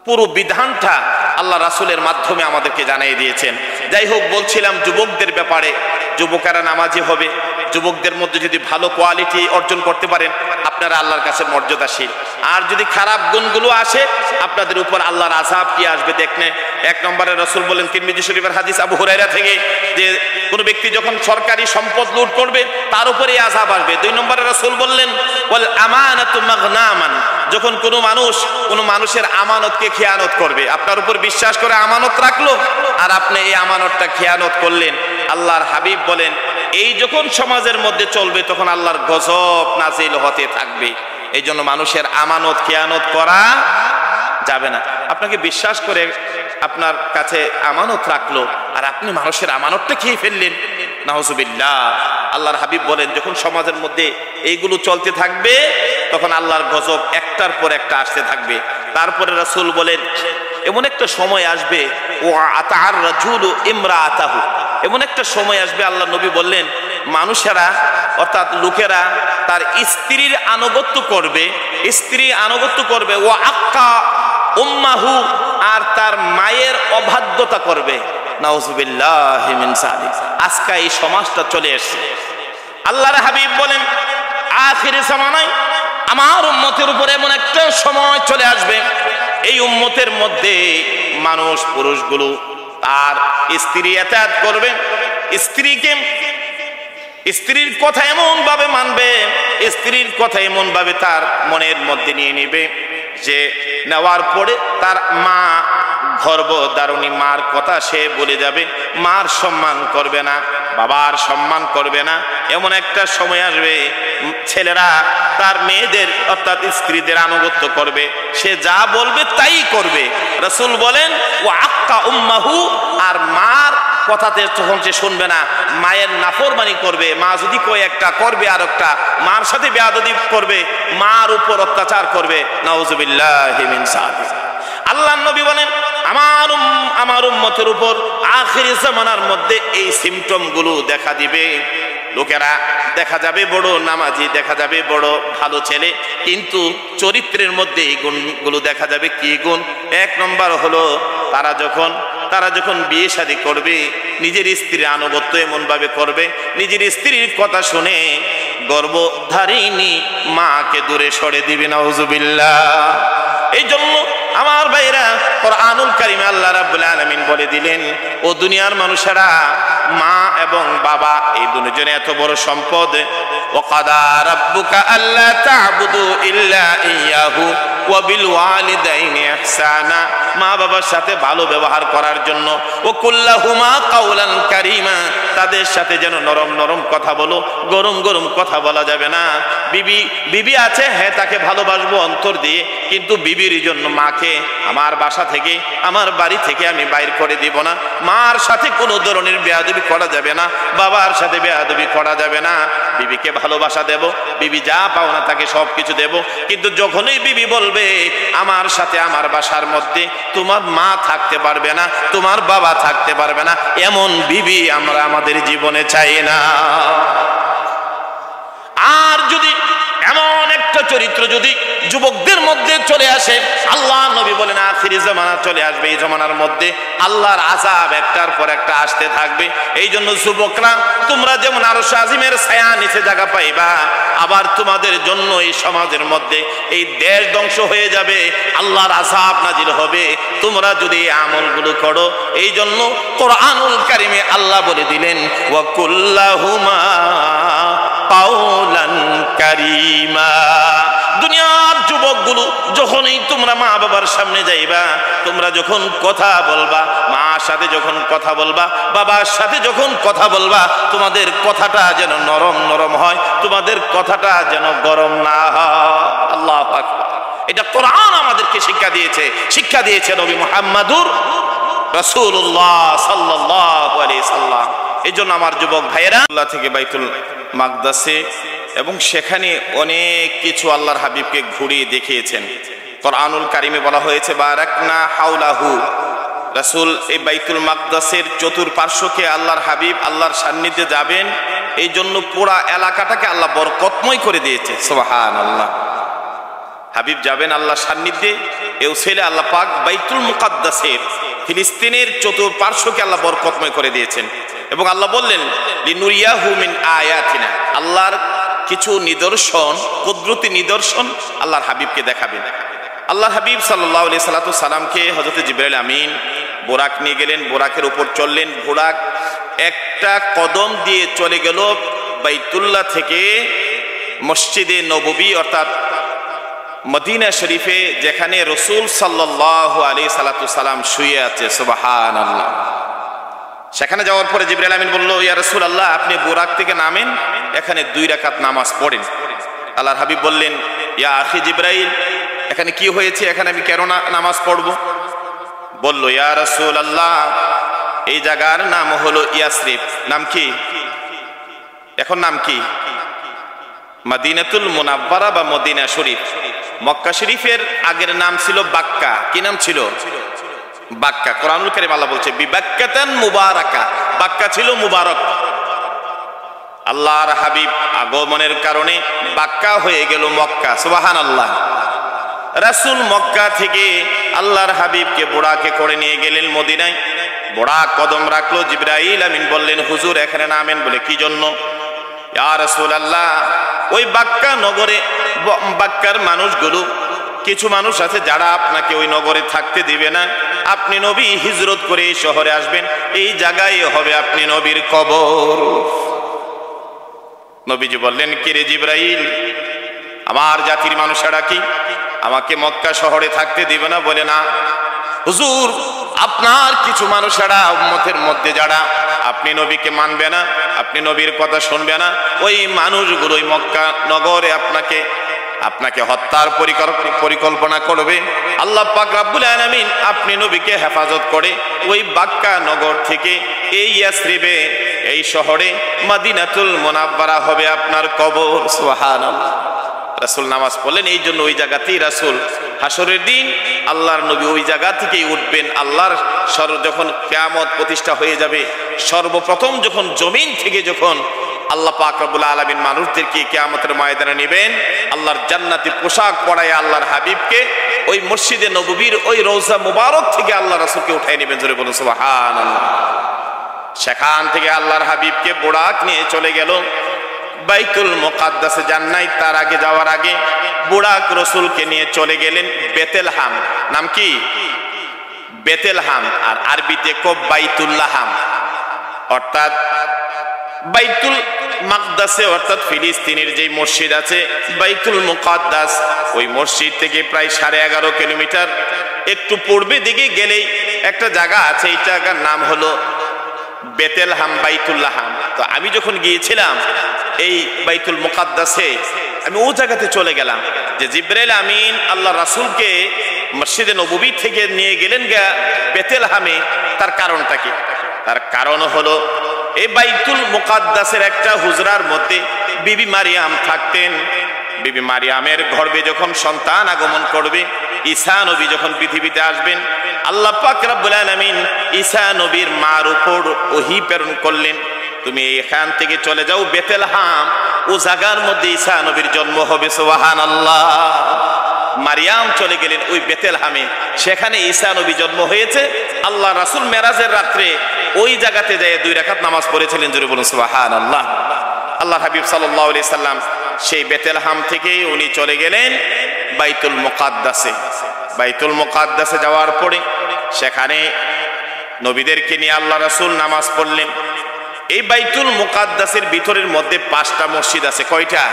পুরো বিধানটা আল্লাহ রাসূলের মাধ্যমে আমাদেরকে জানিয়ে দিয়েছেন। যাই হোক, বলছিলাম যুবকদের ব্যাপারে, যুবকেরা নামাজি হবে। যুবকদের মধ্যে যদি ভালো কোয়ালিটি অর্জন করতে পারেন, আপনারা আল্লাহর কাছে মর্যাদাশীল। আর যদি খারাপ গুণগুলো আসে, আপনাদের উপর আল্লাহর আযাব কি আসবে দেখনে। 1 নম্বরে রাসূল বলেন, তিরমিজি শরীফের হাদিস আবু হুরায়রা থেকে, যে কোনো ব্যক্তি যখন সরকারি সম্পদ লুট করবে তার উপরে আযাব আসবে। 2 নম্বরে রাসূল বললেন, ওয়াল আমানাতু মাগনামান, যখন কোনো মানুষের আমানতকে খেয়ানত করবে, আপনার উপর বিশ্বাস করে আমানত রাখলো আর আপনি এই আমানতটা খেয়ানত করলেন, আল্লাহর হাবিব বলেন এই যখন সমাজের মধ্যে চলবে তখন আল্লাহর গজব নাজিল হতে থাকবে। এই জন্য মানুষের আমানত খেয়ানত করা যাবে না। আপনাকে বিশ্বাস করে আপনার কাছে আমানত রাখলো আর আপনি মানুষের আমানতটা খেয়ে ফেললেন, নাউজুবিল্লাহ। আল্লাহর হাবিব বলেন যখন সমাজের মধ্যে এইগুলো চলতে থাকবে তখন আল্লাহর গজব একটার পর একটা আসতে থাকবে। তারপরে রাসূল বলেন এমন একটা সময় আসবে, ও আতার রাজুলু ইমরাআতাহু, এমন একটা সময় আসবে, আল্লাহ নবী বললেন মানুষেরা অর্থাৎ লোকেরা তার স্ত্রীর আনুগত্য করবে, ও আক্কা উম্মাহু, আর তার মায়ের অবাধ্যতা করবে। নাউজুবিল্লাহি মিন যালিক। আজকে এই সমাজটা চলে এসেছে। আল্লাহর হাবিব বলেন আখির জামানায় আমার উম্মতের উপরে এমন একটা সময় চলে আসবে, এই উম্মতের মধ্যে মানুষ পুরুষগুলো তার স্ত্রী ইতাআত করবে, স্ত্রীর কথা এমন ভাবে মানবে, স্ত্রীর কথা এমন ভাবে তার মনের মধ্যে নিয়ে নেবে যে নেওয়ার পরে তার মা গর্ভধারিণী মার কথা সে বলে যাবে, মার সম্মান করবে না, বাবার সম্মান করবে না। এমন একটা সময় আসবে ছেলেরা তার মেয়েদের অর্থাৎ স্ত্রীদের আনুগত্য করবে, সে যা বলবে তাই করবে। রাসূল বলেন ও আক্কা উম্মাহু, আর মার কথাতে তখন সে শুনবে না, মায়ের নাফরমানি করবে। মা যদি কয় একটা করবে আর একটা, মার সাথে বেয়াদবি করবে, মার উপর অত্যাচার করবে। নাউযুবিল্লাহি মিন যালিক। আল্লাহর নবী বলেন আমার উম্মতের উপর আখিরি জামানার মধ্যে এই সিমটম গুলো দেখা দিবে। লোকেরা দেখা যাবে বড় নামাজি, দেখা যাবে বড় ভালো ছেলে, কিন্তু চরিত্রের মধ্যে এই গুণগুলো দেখা যাবে। কি গুণ? এক নম্বর হলো তারা যখন বিয়ে শাদী করবে, নিজের স্ত্রীর আনুগত্য এমন ভাবে করবে, নিজের স্ত্রীর কথা শুনে গর্ভধারিণী মাকে দূরে সরে দিবে। নাউযুবিল্লাহ। এই জন্য আমার ভাইরা, কুরআনুল কারীমে আল্লাহ রাব্বুল আলামিন বলে দিলেন, ও দুনিয়ার মানুষেরা, মা এবং বাবা এই দুজনে এত বড় সম্পদ। ওয়াকাদা রাব্বুকা আল্লা তা'বুদু ইল্লা ইয়াহু ওয়া বিল ওয়ালিদাইনি ইহসানা, মা বাবার সাথে ভালো ব্যবহার করার জন্য। ও কুল্লাহুমা কাওলান কারীমা, তাদের সাথে যেন নরম নরম কথা বলো, গরম গরম কথা বলা যাবে না। বিবি আছে, হ্যাঁ তাকে ভালোবাসবো অন্তর দিয়ে, কিন্তু বিবির জন্য মাকে আমার বাসা থেকে, আমার বাড়ি থেকে আমি বাইর করে দিব না। মার সাথে কোনো ধরনের বেয়াদবি করা যাবে না, বাবার সাথে বেয়াদবি করা যাবে না। বিবিকে ভালোবাসা দেব, বিবি যা পাওনা তাকে সব কিছু দেব, কিন্তু যখনই বিবি বলবে আমার সাথে আমার বাসার মধ্যে তোমার মা থাকতে পারবে না, তোমার বাবা থাকতে পারবে না, এমন বিবি আমরা আমাদের জীবনে চাই না। আর যদি এমন একটা চরিত্র যদি যুবকদের মধ্যে চলে আসে, আল্লাহ নবী বলেন আখিরি জামানা চলে আসবে, এই জামানার মধ্যে আল্লাহর আযাব একটার পর একটা আসতে থাকবে। এই জন্য যুবকরা, তোমরা যেমন আরশ আজিমের ছায়া নিচে জায়গা পাইবা, আবার তোমাদের জন্য এই সমাজের মধ্যে এই দেশ ধ্বংস হয়ে যাবে, আল্লাহর আযাব নাজিল হবে তোমরা যদি এই আমলগুলো করো। এই জন্য কুরআনুল কারীমে আল্লাহ বলে দিলেন ওয়া কুল্লাহুমা কাওলান কারীমা। দুনিয়ার যুবকগুলো, যখনই তোমরা মা বাবার সামনে যাইবা, তোমরা যখন কথা বলবা, মার সাথে যখন কথা বলবা, বাবার সাথে যখন কথা বলবা, তোমাদের কথাটা যেন নরম নরম হয়, তোমাদের কথাটা যেন গরম না হয়। আল্লাহু আকবার। এটা কোরআন আমাদেরকে শিক্ষা দিয়েছে নবী মুহাম্মদুর রাসূলুল্লাহ সাল্লাল্লাহু আলাইহি সাল্লাম। এই জন্য আমার যুবক ভাইয়েরা, আল্লাহ থেকে বাইতুল মাকদাসে এবং সেখানে অনেক কিছু আল্লাহর হাবিবকে ঘুরিয়ে দেখিয়েছেন। কুরআনুল কারীমে বলা হয়েছে বারাকনা হাওলাহু, রাসূল এই বাইতুল মাকদাসের চতুর্পার্শ্বকে আল্লাহর হাবিব আল্লাহর সান্নিধ্যে যাবেন, এই জন্য পুরা এলাকাটাকে আল্লাহ বরকতময় করে দিয়েছে। সুবহানাল্লাহ। হাবিব যাবেন আল্লাহর সান্নিধ্যে, এও ছেলে আল্লাহ পাক বাইতুল মুকাদ্দাসের ফিলিস্তিনের চতুর্পার্শ্বকে আল্লাহ বরকতময় করে দিয়েছেন। এবং আল্লাহ বললেন লিনুরিয়াহু মিন আয়াতিনা, আল্লাহর কিছু নিদর্শন, কুদরতি নিদর্শন আল্লাহর হাবিবকে দেখাবেন। আল্লাহর হাবিব সাল্লাল্লাহু আলাইহি সাল্লামকে হযরত জিবরাইল আমিন বোরাক নিয়ে গেলেন, বোরাকের উপর চললেন। বোরাক একটা কদম দিয়ে চলে গেল বাইতুল্লাহ থেকে মসজিদে নববী অর্থাৎ মদিনা শরীফে, যেখানে রাসূল সাল্লাল্লাহু আলাইহি সাল্লাম শুয়ে আছে। সুবহানাল্লাহ। সেখানে যাওয়ার পরে জিবরাইল আমিন বলল, ইয়া রাসূলুল্লাহ, আপনি বোরাক থেকে নামেন, এখানে 2 রাকাত নামাজ পড়েন। আল্লাহর হাবিব বললেন, ইয়া আখি জিবরাইল, এখানে কি হয়েছে, এখানে আমি কেন নামাজ পড়ব? বলল, ইয়া রাসূলুল্লাহ, এই জায়গার নাম হলো ইয়াসরিব। নাম কি? এখন নাম কি? মদিনাতুল মুনাওয়ারা বা মদিনা শরীফ। মক্কা শরীফের আগের নাম ছিল বাক্কা। কি নাম ছিল? বাক্কা। কোরআনুল কারীম আল্লাহ বলছে বিবাক্কাতান মুবারাকা, বাক্কা ছিল মুবারক। আল্লাহর হাবিব আগমনের কারণে বাক্কা হয়ে গেল মক্কা। সুবহানাল্লাহ। রাসূল মক্কা থেকে আল্লাহর হাবিবকে বোরাকে করে নিয়ে গেলেন মদিনায়। বোরাক কদম রাখলো, জিবরাইল আমিন বললেন, হুজুর এখানে নামেন। বলে কি জন্য? ইয়া রাসূলুল্লাহ, ওই বাক্কা নগরে, বাক্কার মানুষগুলো, কিছু মানুষ আছে যারা আপনাকে ওই নগরে থাকতে দিবে না। আপনি নবী হিজরত করে এই শহরে আসবেন, এই জায়গায় হবে আপনি নবীর কবর। নবীজি বললেন, কে রে জিবরাইল, আমার জাতির মানুষেরা কি আমাকে মক্কা শহরে থাকতে দিবে না? বলে না হুজুর, আপনার কিছু মানুষেরা উম্মতের মধ্যে যারা আপনি নবীকে মানবে না, আপনি নবীর কথা শুনবে না, ওই মানুষগুলো ওই মক্কা নগরে আপনাকে হত্যার পরিকল্পনা করবে। আল্লাহ পাক রব্বুল আলামিন আপনি নবীকে হেফাজত করে ওই বাক্কা নগর থেকে এই ইয়াসরিবে, এই শহরে মদিনাতুল মুনাওয়ারা হবে আপনার কবর। সুবহানাল্লাহ। রাসূল নামাজ পড়লেন, এই জন্য ওই জায়গাতেই রাসূল হাসরের দিন আল্লাহর নবী ওই জায়গা থেকেই উঠবেন। আল্লাহর যখন কিয়ামত প্রতিষ্ঠা হয়ে যাবে, সর্বপ্রথম যখন জমিন থেকে যখন আল্লাহ পাক রব্বুল আলামিন মানুষদেরকে কিয়ামতের ময়দানে নেবেন, আল্লাহর জান্নাতি পোশাক পরায় আল্লাহর হাবিবকে ওই মসজিদে নববীর ওই রওজা মুবারক থেকে আল্লাহ রাসূলকে উঠায় নেবেন। জোরে বলুন সুবহানাল্লাহ। সেখান থেকে আল্লাহর হাবিবকে বুরাক নিয়ে চলে গেল বাইতুল মুকাদ্দাসে। জান্নাত তার আগে যাওয়ার আগে বুরাক রাসূলকে নিয়ে চলে গেলেন বেতেলহাম। নাম কি? বেতেলহাম। আর আরবিতে কব বাইতুল্লাহাম, অর্থাৎ বাইতুল মাকদাসে, অর্থাৎ ফিলিস্তিনের যে মসজিদ আছে বাইতুল মুকাদ্দাস, ওই মসজিদ থেকে প্রায় 11.5 কিলোমিটার একটু পূর্বে দিকে গেলেই একটা জায়গা আছে, এই জায়গার নাম হলো বেতেলহাম, বাইতুল্লাহাম। তো আমি যখন গিয়েছিলাম এই বাইতুল মুকাদ্দাসে, আমি ও জায়গাতে চলে গেলাম যে জিবরাইল আমিন আল্লাহ রাসূলকে মসজিদে নববী থেকে নিয়ে গেলেন বেতেলহামে। তার কারণটা কি? তার কারণ হলো এই বাইতুল মুকাদ্দাসের একটা হুজরার মধ্যে বিবি মারিয়াম থাকতেন। বিবি মারিয়ামের গর্ভে যখন সন্তান আগমন করবে, ঈসা নবী যখন পৃথিবীতে আসবেন, আল্লাহ পাক রব্বুল আলামিন ঈসা নবীর মার উপর ওহী প্রেরণ করলেন, তুমি এখান থেকে চলে যাও বেতেলহাম, ও জায়গার মধ্যে ঈসা নবীর জন্ম হবে। সুবহানাল্লাহ। মারিয়াম চলে গেলেন ওই বেতেলহামে, সেখানে ঈসা নবী জন্ম হয়েছে। আল্লাহ রাসূল মেরাজের রাত্রে ওই জায়গাতে যায় 2 রাকাত নামাজ পড়েছিলেন। জোরে বলুন সুবহানাল্লাহ। আল্লাহ হাবিব সাল্লাল্লাহু আলাইহি সাল্লাম সেই বেতেলহাম থেকে উনি চলে গেলেন বাইতুল মুকাদ্দাসে। বাইতুল মুকাদ্দাসে যাওয়ার পরে সেখানে নবীদেরকে নিয়ে আল্লাহ রাসূল নামাজ পড়লেন। এই বাইতুল মুকাদ্দাসের ভিতরের মধ্যে 5টা মসজিদ আছে। কয়টা?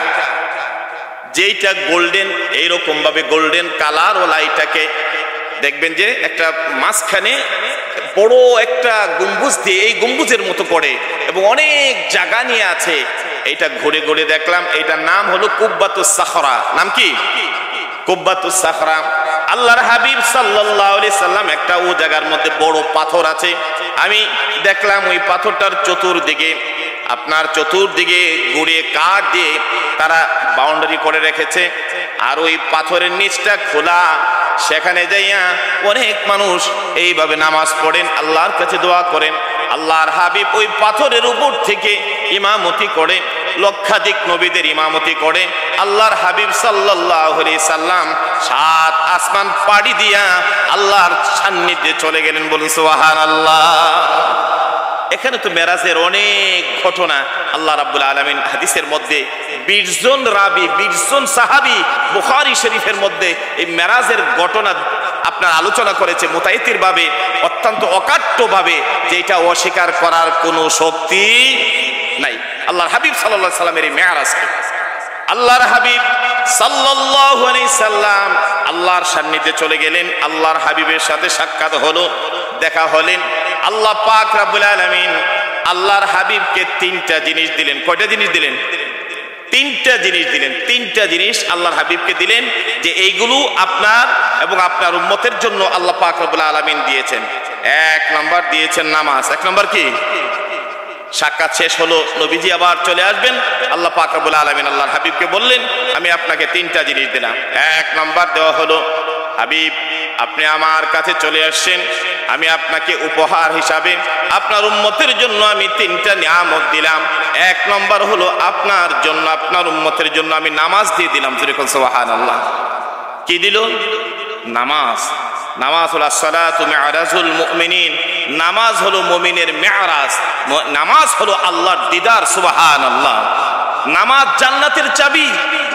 যেইটা গোল্ডেন, এইরকম ভাবে গোল্ডেন কালার ও লাইটাকে দেখবেন যে একটা মাঝখানে বড় একটা গম্বুজ দিয়ে, এই গম্বুজের মতো করে এবং অনেক জায়গা নিয়ে আছে। এইটা ঘুরে ঘুরে দেখলাম, এইটার নাম হলো কুব্বাতুস সাখরা। নাম কি? কুব্বাতুস সাখরা। আল্লাহর হাবিব সাল্লাল্লাহু আলাইহি সাল্লাম একটা ও জায়গার মধ্যে বড় পাথর আছে, আমি দেখলাম ওই পাথরটার চতুর্দিকে গুড়ে কাঠ দিয়ে তারা বাউন্ডারি করে রেখেছে। আর ওই পাথরের নিচটা খোলা, সেখানে যাইয়া অনেক মানুষ এইভাবে নামাজ পড়েন, আল্লাহর কাছে দোয়া করেন। আল্লাহর হাবিব ওই পাথরের উপর থেকে ইমামতি করে, লক্ষাধিক নবীদের ইমামতি করে। আল্লাহর হাবিব সাল্লাল্লাহু আলাইহি সাল্লাম 7 আসমান পাড়ি দিয়া আল্লাহর সান্নিধ্যে চলে গেলেন। বলুন সুবহানাল্লাহ। এখানে তো মেরাজের অনেক ঘটনা আল্লাহ রাব্বুল আলামিন হাদিসের মধ্যে 20 জন রাবি, 20 জন সাহাবী বুখারী শরীফের মধ্যে এই মেরাজের ঘটনা আপনার আলোচনা করেছে মুতায়াতির ভাবে, অত্যন্ত অকাট্য ভাবে, যেটা অস্বীকার করার কোনো শক্তি নাই। আল্লাহর হাবিব সাল্লাল্লাহু আলাইহি সাল্লামের এই মেরাজ, আল্লাহর হাবিব সাল্লাল্লাহু আলাইহি সাল্লাম আল্লাহর সান্নিধ্যে চলে গেলেন। আল্লাহর হাবিবের সাথে সাক্ষাৎ হলো, দেখা হলেন। আল্লাহ পাক রব্বুল আলামিন আল্লাহর হাবিবকে 3টা জিনিস দিলেন। কয়টা জিনিস দিলেন? 3টা জিনিস দিলেন। 3টা জিনিস আল্লাহর হাবিবকে দিলেন যে এইগুলো আপনার এবং আপনার উম্মতের জন্য আল্লাহ পাক রব্বুল আলামিন দিয়েছেন। 1 নম্বর দিয়েছেন নামাজ। 1 নম্বর কি? সাক্ষাৎ শেষ হলো, নবীজি আবার চলে আসবেন। আল্লাহ পাক রব্বুল আলামিন আল্লাহর হাবিবকে বললেন, আমি আপনাকে 3টা জিনিস দিলাম। 1 নম্বর দেওয়া হলো, হাবিব আপনি আমার কাছে চলে আসছেন, আমি আপনাকে উপহার হিসাবে আপনার উম্মতের জন্য আমি 3টা নিয়ামত দিলাম। 1 নম্বর হলো আপনার জন্য, আপনার উম্মতের জন্য আমি নামাজ দিয়ে দিলাম। যেরকম সুবহানাল্লাহ। কি দিল? নামাজ। নামাজ হলো আসসালাতু মি'রাজুল মুমিনিন, নামাজ হলো মুমিনের মেরাজ, নামাজ হলো আল্লাহর দিদার। সুবহানাল্লাহ। নামাজ জান্নাতের চাবি,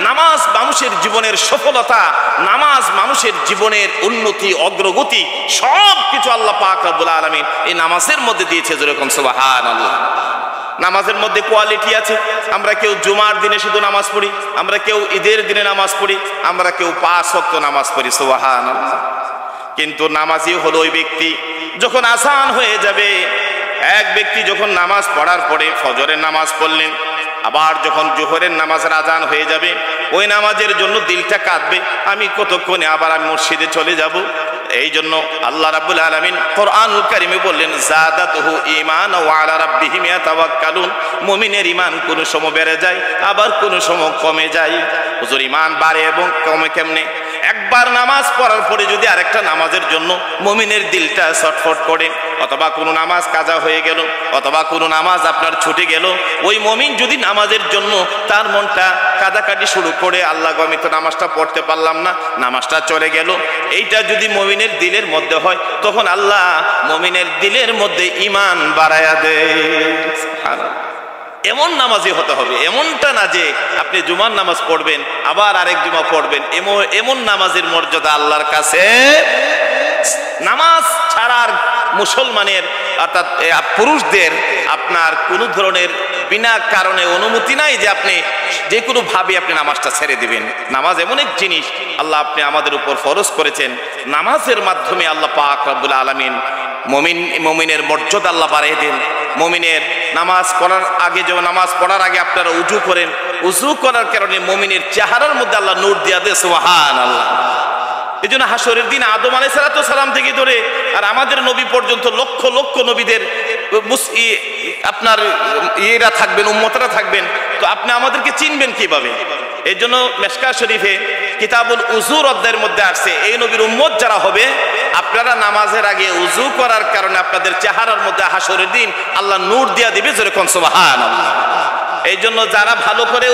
নামাজ মানুষের জীবনের সফলতা, নামাজ মানুষের জীবনের উন্নতি, অগ্রগতি, সব কিছু আল্লাহ পাক রব্বুল আলামিন এই নামাজের মধ্যে দিয়েছে। যেরকম সুবহানাল্লাহ। নামাজের মধ্যে কোয়ালিটি আছে। আমরা কেউ জুমার দিনে শুধু নামাজ পড়ি, আমরা কেউ ঈদের দিনে নামাজ পড়ি, আমরা কেউ 5 ওয়াক্ত নামাজ পড়ি। সুবহানাল্লাহ। কিন্তু নামাজি হলো ওই ব্যক্তি যখন আসান হয়ে যাবে, এক ব্যক্তি যখন নামাজ পড়ার পরে ফজরের নামাজ পড়লেন, আবার যখন জোহরের নামাজের আজান হয়ে যাবে, ওই নামাজের জন্য দিলটা কাঁদবে, আমি কতক্ষণে আবার আমি মসজিদে চলে যাব। এই জন্য আল্লাহ রাব্বুল আলামিন কোরআনুল কারীমে বললেন, যাদাতুহু ঈমানা ওয়া আলা রাব্বিহিম ইয়াতাওয়াক্কালুন। মুমিনের ঈমান কোন সময় বেড়ে যায়, আবার কোন সময় কমে যায়। হুজুর ঈমান বাড়ে এবং কমে কেমনে? একবার নামাজ পড়ার পরে যদি আরেকটা নামাজের জন্য মুমিনের দিলটা ছটফট করে, অথবা কোনো নামাজ কাজা হয়ে গেল, অথবা কোনো নামাজ আপনার ছুটে গেল, ওই মুমিন যদি নামাজের জন্য তার মনটা কাঁদাকাটি শুরু করে, আল্লাহ গো আমি তো নামাজটা পড়তে পারলাম না, নামাজটা চলে গেল, এইটা যদি মুমিনের দিলের মধ্যে হয়, তখন আল্লাহ মুমিনের দিলের মধ্যে ঈমান বাড়ায়া দেয়। এমন নামাজি হতে হবে, এমনটা না যে আপনি জুমার নামাজ পড়বেন আবার আরেক জুমা পড়বেন। এমন নামাজের মর্যাদা আল্লাহর কাছে নামাজ ছাড়ার মুসলমানের অর্থাৎ পুরুষদের আপনার কোনো ধরনের বিনা কারণে অনুমতি নাই যে আপনি যে কোনো ভাবে আপনি নামাজটা ছেড়ে দিবেন। নামাজ এমন এক জিনিস আল্লাহ আপনি আমাদের উপর ফরজ করেছেন, নামাজের মাধ্যমে আল্লাহ পাক রব্বুল আলামিন মুমিনের মর্যাদা আল্লাহ বাড়িয়ে দেন। মুমিনের নামাজ পড়ার আগে, যখন নামাজ পড়ার আগে আপনারা উজু করেন, উজু করার কারণে মুমিনের চেহারার মধ্যে আল্লাহ নূর দিয়া দেয়। সুবহানাল্লাহ। এই জন্য হাসরের দিন আদম আলাইহিস সালাম থেকে ধরে আর আমাদের নবী পর্যন্ত লক্ষ লক্ষ নবীদের আপনার ইয়েরা থাকবেন, উম্মতরা থাকবেন, তো আপনি আমাদেরকে চিনবেন কিভাবে? এই জন্য মিশকাত শরীফে কিতাবুল উজুর অধ্যায়ের মধ্যে আসছে, এই নবীর উম্মত যারা হবে, আপনারা নামাজের আগে উজু করার কারণে আপনাদের চেহারার মধ্যে হাসরের দিন আল্লাহ নূর দিয়া দিবে। যেরকম সুবহানাল্লাহ। এই জন্য যারা ভালো করে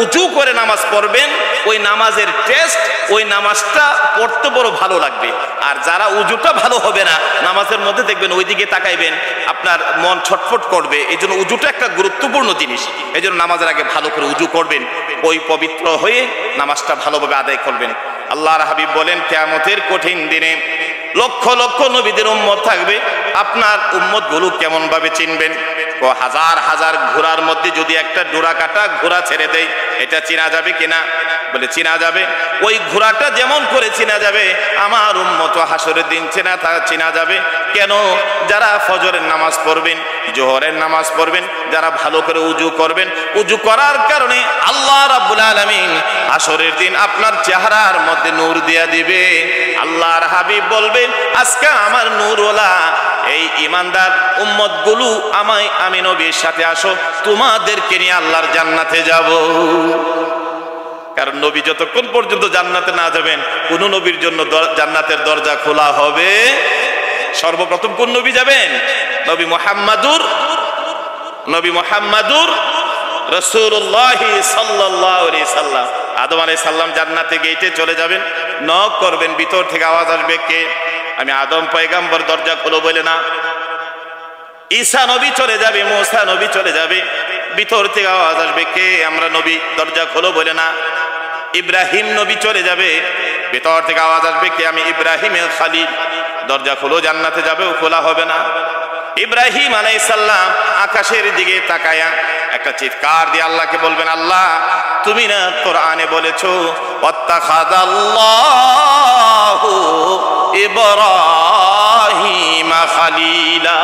উজু করে নামাজ পড়বেন, ওই নামাজের টেস্ট, ওই নামাজটা পড়তে বড় ভালো লাগবে। আর যারা উজুটা ভালো হবে না, নামাজের মধ্যে দেখবেন ওইদিকে তাকাইবেন, আপনার মন ছটফট করবে। এই জন্য উজুটা একটা গুরুত্বপূর্ণ জিনিস। এই জন্য নামাজের আগে ভালো করে উজু করবেন, ওই পবিত্র হয়ে নামাজটা ভালোভাবে আদায় করবেন। আল্লাহর হাবিব বলেন, কিয়ামতের কঠিন দিনে লক্ষ লক্ষ নবীদের উম্মত থাকবে, আপনার উম্মত গুলো কেমন ভাবে চিনবেন? হাজার হাজার ঘোড়ার মধ্যে যদি একটা ডোরা কাটা ঘোড়া ছেড়ে দেয়, এটা চিনা যাবে কিনা? বলে চিনা যাবে। ওই ঘোড়াটা যেমন করে চিনা যাবে, আমার উম্মত হাসরের দিন চিনা যাবে। কেন? যারা ফজরের নামাজ পড়বেন, জোহরের নামাজ পড়বেন, যারা ভালো করে উজু করবেন, উজু করার কারণে আল্লাহ রাব্বুল আলামিন হাসরের দিন আপনার চেহারার মধ্যে নূর দিয়া দিবে। আল্লাহর হাবিব বলবেন, আজকে আমার নূরওয়ালা এই ইমানদার উম্মত গুলো আমি নবীর সাথে আসো, তোমাদেরকে নিয়ে আল্লাহর জান্নাতে যাব। কারণ নবী যতক্ষণ পর্যন্ত জান্নাতে না যাবেন, কোন নবীর জন্য জান্নাতের দরজা খোলা হবে? সর্বপ্রথম কোন নবী যাবেন? নবী মুহাম্মাদুর রাসূলুল্লাহ সাল্লাল্লাহু আলাইহি সাল্লাম। আদম আলাইহিস সালাম জান্নাতে গেটে চলে যাবেন, নক করবেন, ভিতর থেকে আওয়াজ আসবে, কে? আমি আদম পয়গম্বর, দরজা খোলো বলে না। ঈসা নবী চলে যাবে, মুসা নবী চলে যাবে, ভিতর থেকে আওয়াজ আসবে, কে? আমরা নবী, দরজা খোলো বলে না। ইব্রাহিম নবী চলে যাবে, ভিতর থেকে আওয়াজ আসবে, কে? আমি ইব্রাহিমের খালিল, দরজা খোলো, জান্নাতে যাবেও খোলা হবে না। ইব্রাহিম আলাইহিস সালাম আকাশের দিকে তাকায়া একটা চিৎকার দিয়ে আল্লাহকে বলবেন, আল্লাহ তুমি না কোরআনে বলেছো, ওয়াত্তাখাযাল্লাহু ইব্রাহিমা খালিলা,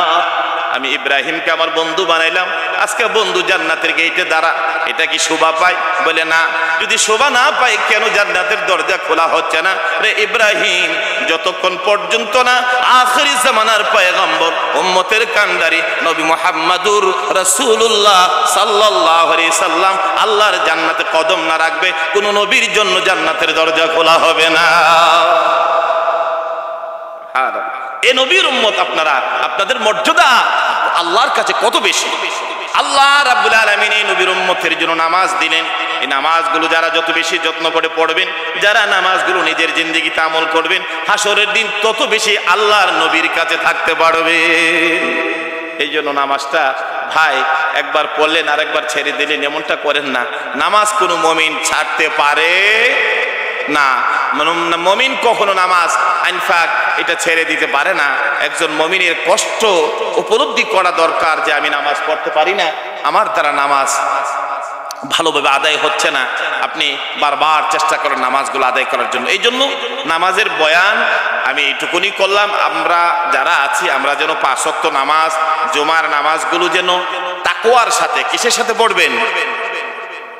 আমি ইব্রাহিমকে আমার বন্ধু বানাইলাম, আজকে বন্ধু জান্নাতের গেটে দাঁড়া, এটা কি শোভা পায়? বলে না। যদি শোভা না পায়, কেন জান্নাতের দরজা খোলা হচ্ছে না? রে ইব্রাহিম যতক্ষণ পর্যন্ত না আখিরি জামানার পয়গম্বর, উম্মতের কান্ডারি নবী মুহাম্মাদুর রাসূলুল্লাহ সাল্লাল্লাহু আলাইহি সাল্লাম আল্লাহর জান্নাতে কদম না রাখবে, কোন নবীর জন্য জান্নাতের দরজা খোলা হবে না। এই নবীর উম্মত আপনারা, আপনাদের মর্যাদা আল্লাহর কাছে কত বেশি। আল্লাহ রাব্বুল আলামিন এই নবীর উম্মতের জন্য নামাজ দিলেন। এই নামাজগুলো যারা যত বেশি যত্ন করে পড়বেন, যারা নামাজগুলো নিজের জিন্দেগিতে আমল করবেন, হাসরের দিন তত বেশি আল্লাহর নবীর কাছে থাকতে পারবে। এই জন্য নামাজটা ভাই একবার পড়লেন আর একবার ছেড়ে দিলেন, এমনটা করেন না। নামাজ কোনো মুমিন ছাড়তে পারে না। মুমিন কখনো নামাজ ইনফাক এটা ছেড়ে দিতে পারে না। একজন মুমিনের কষ্ট উপলব্ধি করা দরকার যে আমি নামাজ পড়তে পারি না, আমার দ্বারা নামাজ ভালোভাবে আদায় হচ্ছে না, আপনি বারবার চেষ্টা করেন নামাজগুলো আদায় করার জন্য। এই জন্য নামাজের বয়ান আমি এইটুকুনি করলাম, আমরা যারা আছি আমরা যেন 5 ওয়াক্ত নামাজ, জুমার নামাজগুলো যেন তাকওয়ার সাথে, কিসের সাথে পড়বেন?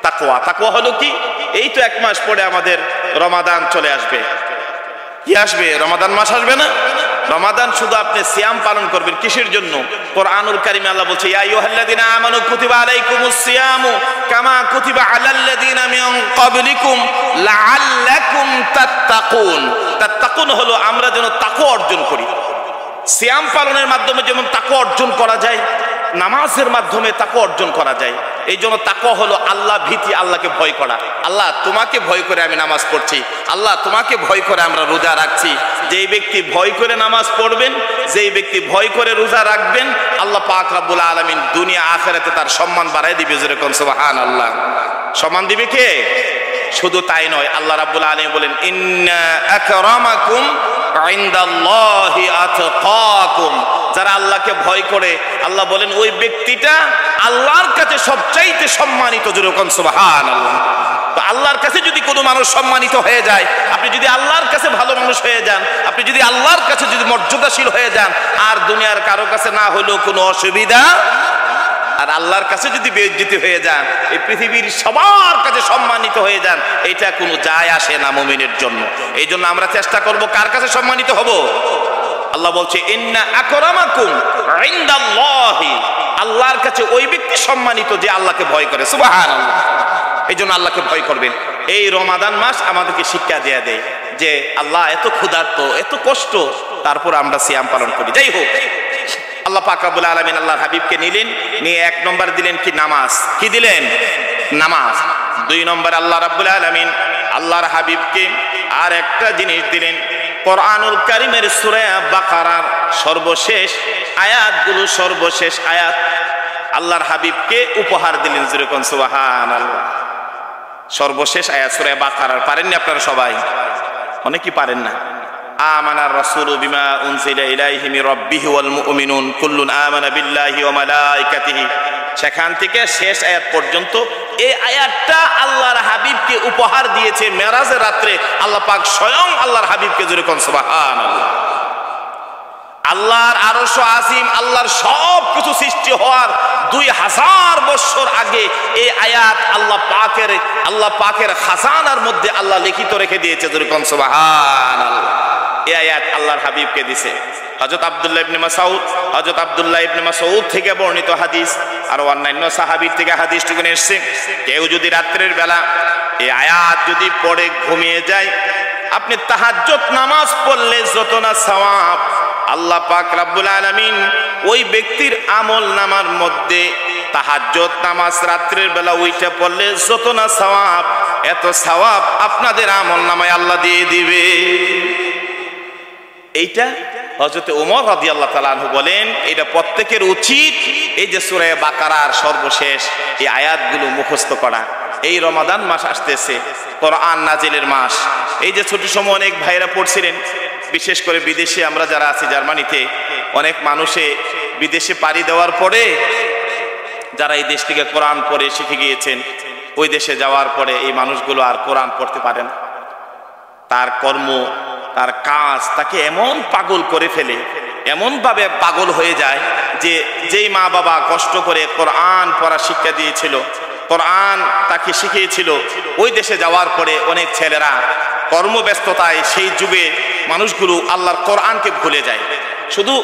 তাকওয়া। তাকওয়া হলো কি? এই তো 1 মাস পরে আমাদের রমাদান চলে আসবে। কি আসবে? রমাদান মাস আসবে না? রমাদান শুধু আপনি সিয়াম পালন করবেন, কিসের জন্য? কোরআনুল কারীমে আল্লাহ বলছে, ইয়া আইয়ুহাল্লাযীনা আমানু কুতিবা আলাইকুমুস সিয়ামু কামা কুতিবা আলাল্লাযীনা মিন ক্বাবলিকুম লাআল্লাকুম তাত্তাকুন। তাত্তাকুন হলো আমরা যেন তাকওয়া অর্জন করি। সিয়াম পালনের মাধ্যমে যেমন তাকওয়া অর্জন করা যায়, নামাজের মাধ্যমে তাকওয়া অর্জন করা যায়। এই জন্য তাকওয়া হলো আল্লাহ ভীতি, আল্লাহকে ভয় করা। আল্লাহ তোমাকে ভয় করে আমি নামাজ পড়ছি, আল্লাহ তোমাকে ভয় করে আমরা রোজা রাখছি। যেই ব্যক্তি ভয় করে নামাজ পড়বেন, যেই ব্যক্তি ভয় করে রোজা রাখবেন, আল্লাহ পাক রব্বুল আলামিন দুনিয়া আখিরাতে তার সম্মান বাড়ায় দিবে। যেরকম সুবহানাল্লাহ। সম্মান দিবে কে? শুধু তাই নয়, আল্লাহ রাব্বুল আলামিন বলেন, ইন্না আকরামাকুম ইনদাল্লাহি আতকাকুম। যারা আল্লাহকে ভয় করে, আল্লাহ বলেন ওই ব্যক্তিটা আল্লাহর কাছে সবচাইতে সম্মানিত। যেরকম সুবহানাল্লাহ। তো আল্লাহর কাছে যদি কোনো মানুষ সম্মানিত হয়ে যায়, আপনি যদি আল্লাহর কাছে ভালো মানুষ হয়ে যান, আপনি যদি আল্লাহর কাছে যদি মর্যাদাশীল হয়ে যান, আর দুনিয়ার কারো কাছে না হলেও কোনো অসুবিধা, আর আল্লাহর কাছে যদি বেইজ্জতি হয়ে যান, এই পৃথিবীর সবার কাছে সম্মানিত হয়ে যান, এটা কোনো যায় আসে না মুমিনের জন্য। এই জন্য আমরা চেষ্টা করব কার কাছে সম্মানিত হব? আল্লাহ বলছে, ইন্না আকরামাকুম ইনদাল্লাহি। আল্লাহর কাছে ওই ব্যক্তি সম্মানিত যে আল্লাহকে ভয় করে। সুবহানাল্লাহ। এই জন্য আল্লাহকে ভয় করবেন। এই রমাদান মাস আমাদেরকে শিক্ষা দিয়ে দেয় যে আল্লাহ এত ক্ষুধার্ত, এত কষ্ট, তারপর আমরা সিয়াম পালন করি। যাই হোক, আল্লাহ পাক রব্বুল আলামিন আল্লাহর হাবিবকে নিলেন, নিয়ে 1 নম্বর দিলেন কি? নামাজ। কি দিলেন? নামাজ। 2 নম্বর আল্লাহ রাব্বুল আলামিন আল্লাহর হাবিবকে আর একটা জিনিস দিলেন, কোরআনুল কারীমের সূরা বাকারার সর্বশেষ আয়াতগুলো, সর্বশেষ আয়াত আল্লাহর হাবিবকে উপহার দিলেন। যেরকম সুবহানাল্লাহ। সর্বশেষ আয়াত সূরা বাকারার। পারেননি আপনারা সবাই? অনেকেই পারেন না। আমানার রাসূলু বিমা উনজিলা ইলাইহি মির রাব্বিহি ওয়াল মুমিনুন কুল্লুন আমানা বিল্লাহি ওয়া মালাইকাতিহি। সেখান থেকে শেষ আয়াত পর্যন্ত এই আয়াতটা আল্লাহর হাবিবকে উপহার দিয়েছে মেরাজের রাত্রে আল্লাহ পাক স্বয়ং আল্লাহর হাবিবকে। যেরকম সুবহানাল্লাহ। আল্লাহর আরশ আজিম, আল্লাহর সব কিছু সৃষ্টি হওয়ার 2000 বছর আগে এই আয়াত আল্লাহ পাকের খাজানার মধ্যে আল্লাহ লিখিত রেখে দিয়েছে। যেরকম সুবহানাল্লাহ। এই আয়াত আল্লাহর হাবিবকে দিয়েছে। হযরত আব্দুল্লাহ ইবনে মাসউদ থেকে বর্ণিত হাদিস, আর অন্যান্য সাহাবীর থেকে হাদিসটুকু এসেছে, কেউ যদি রাত্রের বেলা এই আয়াত যদি পড়ে ঘুমিয়ে যায়, আপনি তাহাজ্জুদ নামাজ পড়লে যত না সওয়াব, আল্লাহ পাক রব্বুল আলামিন ওই ব্যক্তির আমল নামার মধ্যে তাহাজ্জুদ নামাজ রাত্রের বেলা ওইটা পড়লে যত না সওয়াব, এত সওয়াব আপনাদের আমল নামায় আল্লাহ দিয়ে দিবে। এইটা হযরত ওমর রাদিয়াল্লাহু তাআলা আনহু বলেন, এটা প্রত্যেকের উচিত এই যে সূরা বাকারার সর্বশেষ এই আয়াতগুলো মুখস্থ করা। এই রমাদান মাস আসতেছে, কোরআন নাজিলের মাস। এই যে ছোট সময় অনেক ভাইরা পড়ছিলেন, বিশেষ করে বিদেশে আমরা যারা আছি, জার্মানিতে অনেক মানুষে বিদেশে পাড়ি দেওয়ার পরে যারা এই দেশ থেকে কোরআন পড়ে শিখে গিয়েছেন, ওই দেশে যাওয়ার পরে এই মানুষগুলো আর কোরআন পড়তে পারেন। তার কর্ম, তার কাজ তাকে এমন পাগল করে ফেলে, এমন ভাবে পাগল হয়ে যায় যে যেই মা বাবা কষ্ট করে কোরআন পড়া শিক্ষা দিয়েছিল, কোরআন তাকে শিখিয়েছিল, ওই দেশে যাওয়ার পরে অনেক ছেলেরা কর্মব্যস্ততায় সেই যুগে মানুষগুলো আল্লাহর কোরআনকে ভুলে যায়। শুধু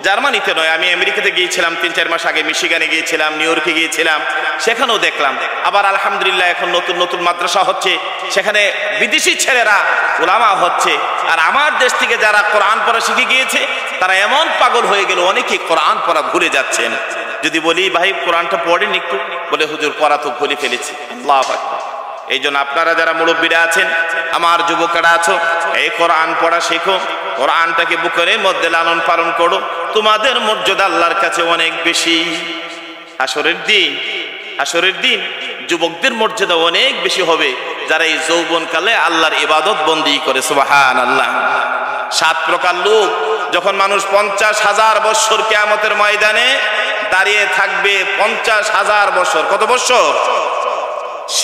জার্মানিতে নয়, আমি আমেরিকাতে গিয়েছিলাম 3-4 মাস আগে, মিশিগানে গিয়েছিলাম, নিউ ইয়র্কে গিয়েছিলাম, সেখানেও দেখলাম। আবার আলহামদুলিল্লাহ এখন নতুন নতুন মাদ্রাসা হচ্ছে, সেখানে বিদেশি ছেলেরা উলামা হচ্ছে। আর আমার দেশ থেকে যারা কোরআন পড়া শিখে গিয়েছে, তারা এমন পাগল হয়ে গেল, অনেকেই কোরআন পড়া ভুলে যাচ্ছেন। যদি বলি ভাই কোরআনটা পড়েন একটু, বলে হুজুর পড়া তো ভুলে ফেলেছি। আল্লাহু আকবার। এই জন্য আপনারা যারা মুরব্বীরা আছেন, আমার যুবকেরা আছো, এই কোরআন পড়া শেখো, কোরআনটাকে বুকের মধ্যে লালন পালন করো, তোমাদের মর্যাদা আল্লাহর কাছে অনেক বেশি। আসরের দিন যুবকদের মর্যাদা অনেক বেশি হবে যারা এই যৌবনকালে আল্লাহর ইবাদত বন্দি করে। সুবহানাল্লাহ। 7 প্রকার লোক, যখন মানুষ 50,000 বছর কিয়ামতের ময়দানে দাঁড়িয়ে থাকবে, 50,000 বছর। কত বছর?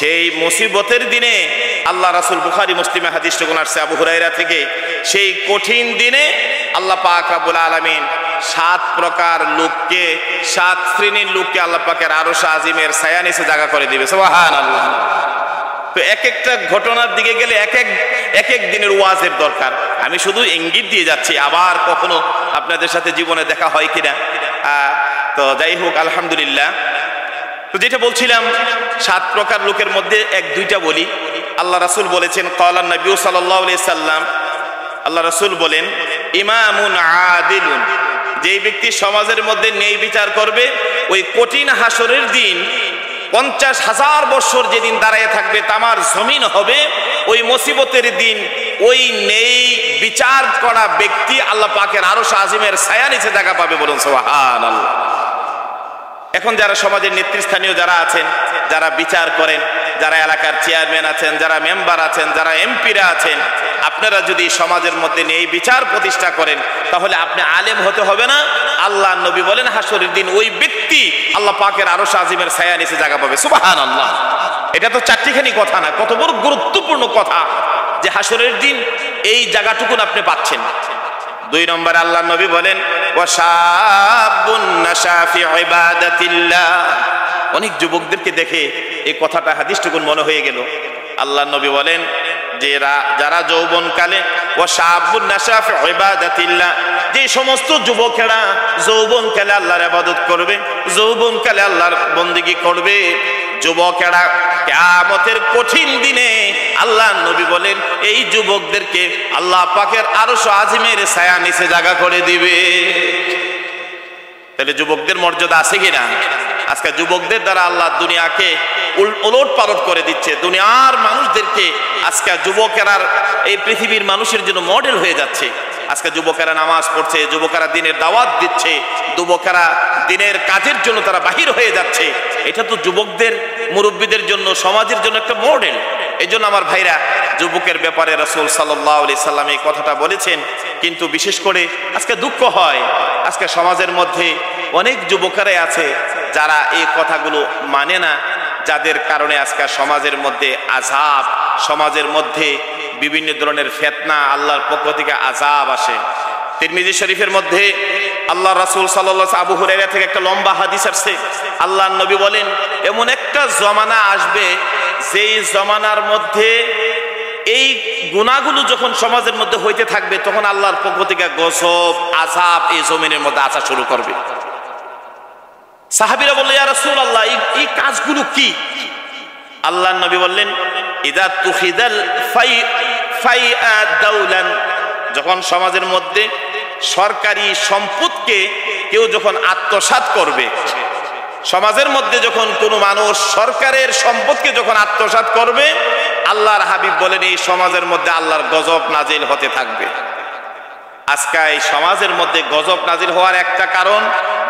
সেই মুসিবতের দিনে আল্লাহ রাসূল বুখারী মুসলিমে হাদিসটা আসছে আবু হুরায়রা থেকে, সেই কঠিন দিনে আল্লাহ পাক রব্বুল আলামিন 7 প্রকার লোককে, 7 শ্রেণীর লোককে আল্লাহ পাকের আরশ আজিমের ছায়া নিচে জায়গা করে দিবে। সুবহানাল্লাহ। তো এক একটা ঘটনার দিকে গেলে এক এক দিনের ওয়াজের দরকার। আমি শুধু ইঙ্গিত দিয়ে যাচ্ছি, আবার কখনো আপনাদের সাথে জীবনে দেখা হয় কিনা। তো যাই হোক, আলহামদুলিল্লাহ। তো যেটা বলছিলাম, 7 প্রকার লোকের মধ্যে 1-2টা বলি। আল্লাহ রাসূল বলেছেন, ক্বালান নবী সাল্লাল্লাহু আলাইহি সাল্লাম, আল্লাহ রাসূল বলেন, ইমামুন আদিলুন, যেই ব্যক্তি সমাজের মধ্যে ন্যায় বিচার করবে, ওই কঠিন হাসরের দিন 50,000 বছর যেদিন দাঁড়ায় থাকবে তামার জমিন হবে, ওই মুসিবতের দিন ওই ন্যায় বিচার করা ব্যক্তি আল্লাহ পাকের আরশ আজিমের ছায়া নিচে জায়গা পাবে। বলুন সুবহানাল্লাহ। এখন যারা সমাজের নেতৃস্থানীয় যারা আছেন, যারা বিচার করেন, যারা এলাকার চেয়ারম্যান আছেন, যারা মেম্বার আছেন, যারা এমপিরা আছেন, আপনারা যদি সমাজের মধ্যে নিয়ে বিচার প্রতিষ্ঠা করেন, তাহলে আপনি আলেম হতে হবে না। আল্লাহ নবী বলেন, হাসরের দিন ওই ব্যক্তি আল্লাহ পাকের আরশ আজিমের ছায়া নিচে জায়গা পাবে। সুবহানাল্লাহ। এটা তো চারটিখানি কথা না, কত বড় গুরুত্বপূর্ণ কথা যে হাসরের দিন এই জায়গাটুকুন আপনি পাচ্ছেন। 2 নম্বরে আল্লাহ নবী বলেন, ওয়াশাবুন নাশা ফি ইবাদাতিল্লাহ। অনেক যুবকদেরকে দেখে এই কথাটা হাদিসটুকুন মনে হয়ে গেল। আল্লাহ নবী বলেন যে যারা যৌবনকালে, ওয়াশাবুন নাশা ফি ইবাদাতিল্লাহ, যে সমস্ত যুবকেরা যৌবনকালে আল্লাহর ইবাদত করবে, যৌবনকালে আল্লাহর বন্দেগী করবে, যুবকেরা কিয়ামতের কঠিন দিনে আল্লাহ নবী বলেন এই যুবকদেরকে আল্লাহ পাকের আরশ আজিমের ছায়া নিচে জায়গা করে দিবে। তাহলে যুবকদের মর্যাদা আছে কিনা? আজকে যুবকদের দ্বারা আল্লাহ দুনিয়াকে উলট পালট করে দিচ্ছে। দুনিয়ার মানুষদেরকে আজকে যুবকেরা এই পৃথিবীর মানুষের জন্য মডেল হয়ে যাচ্ছে। আজকে যুবকেরা নামাজ পড়ছে, যুবকেরা দিনের দাওয়াত দিচ্ছে, যুবকেরা দিনের কাজের জন্য তারা বাহির হয়ে যাচ্ছে। এটা তো যুবকদের, মুরব্বীদের জন্য, সমাজের জন্য একটা মডেল। এই জন্য আমার ভাইরা, যুবকের ব্যাপারে রাসূল সাল্লাল্লাহু আলাইহি সাল্লাম এই কথাটা বলেছেন। কিন্তু বিশেষ করে আজকে দুঃখ হয়, আজকে সমাজের মধ্যে অনেক যুবকেরাই আছে যারা এই কথাগুলো মানে না, যাদের কারণে আজকে সমাজের মধ্যে আযাব, সমাজের মধ্যে বিভিন্ন ধরনের ফিতনা, আল্লাহর পক্ষ থেকে আযাব আসে। তিরমিজি শরীফের মধ্যে আল্লাহ রাসূল সাল্লাল্লাহু আলাইহি আবু হুরায়রা থেকে একটা লম্বা হাদিস আসছে। আল্লাহর নবী বলেন, এমন একটা জমানা আসবে যেই জমানার মধ্যে এই গুনাহগুলো যখন সমাজের মধ্যে হইতে থাকবে, তখন আল্লাহর পক্ষ থেকে গজব, আযাব এই জমিনের মধ্যে আসা শুরু করবে। সাহাবীরা বললেন, ইয়া রাসূলুল্লাহ, এই কাজগুলো কি? আল্লাহর নবী বললেন, ইদা তুখিদাল ফাইআ দাওলান, যখন সমাজের মধ্যে সরকারি সম্পদকে কেউ যখন আত্মসাৎ করবে, সমাজের মধ্যে যখন কোনো মানুষ সরকারের সম্পদকে যখন আত্মসাৎ করবে, আল্লাহর হাবিব বলেন এই সমাজের মধ্যে আল্লাহর গজব নাজিল হতে থাকবে। আজকে এই সমাজের মধ্যে গজব নাজিল হওয়ার একটা কারণ,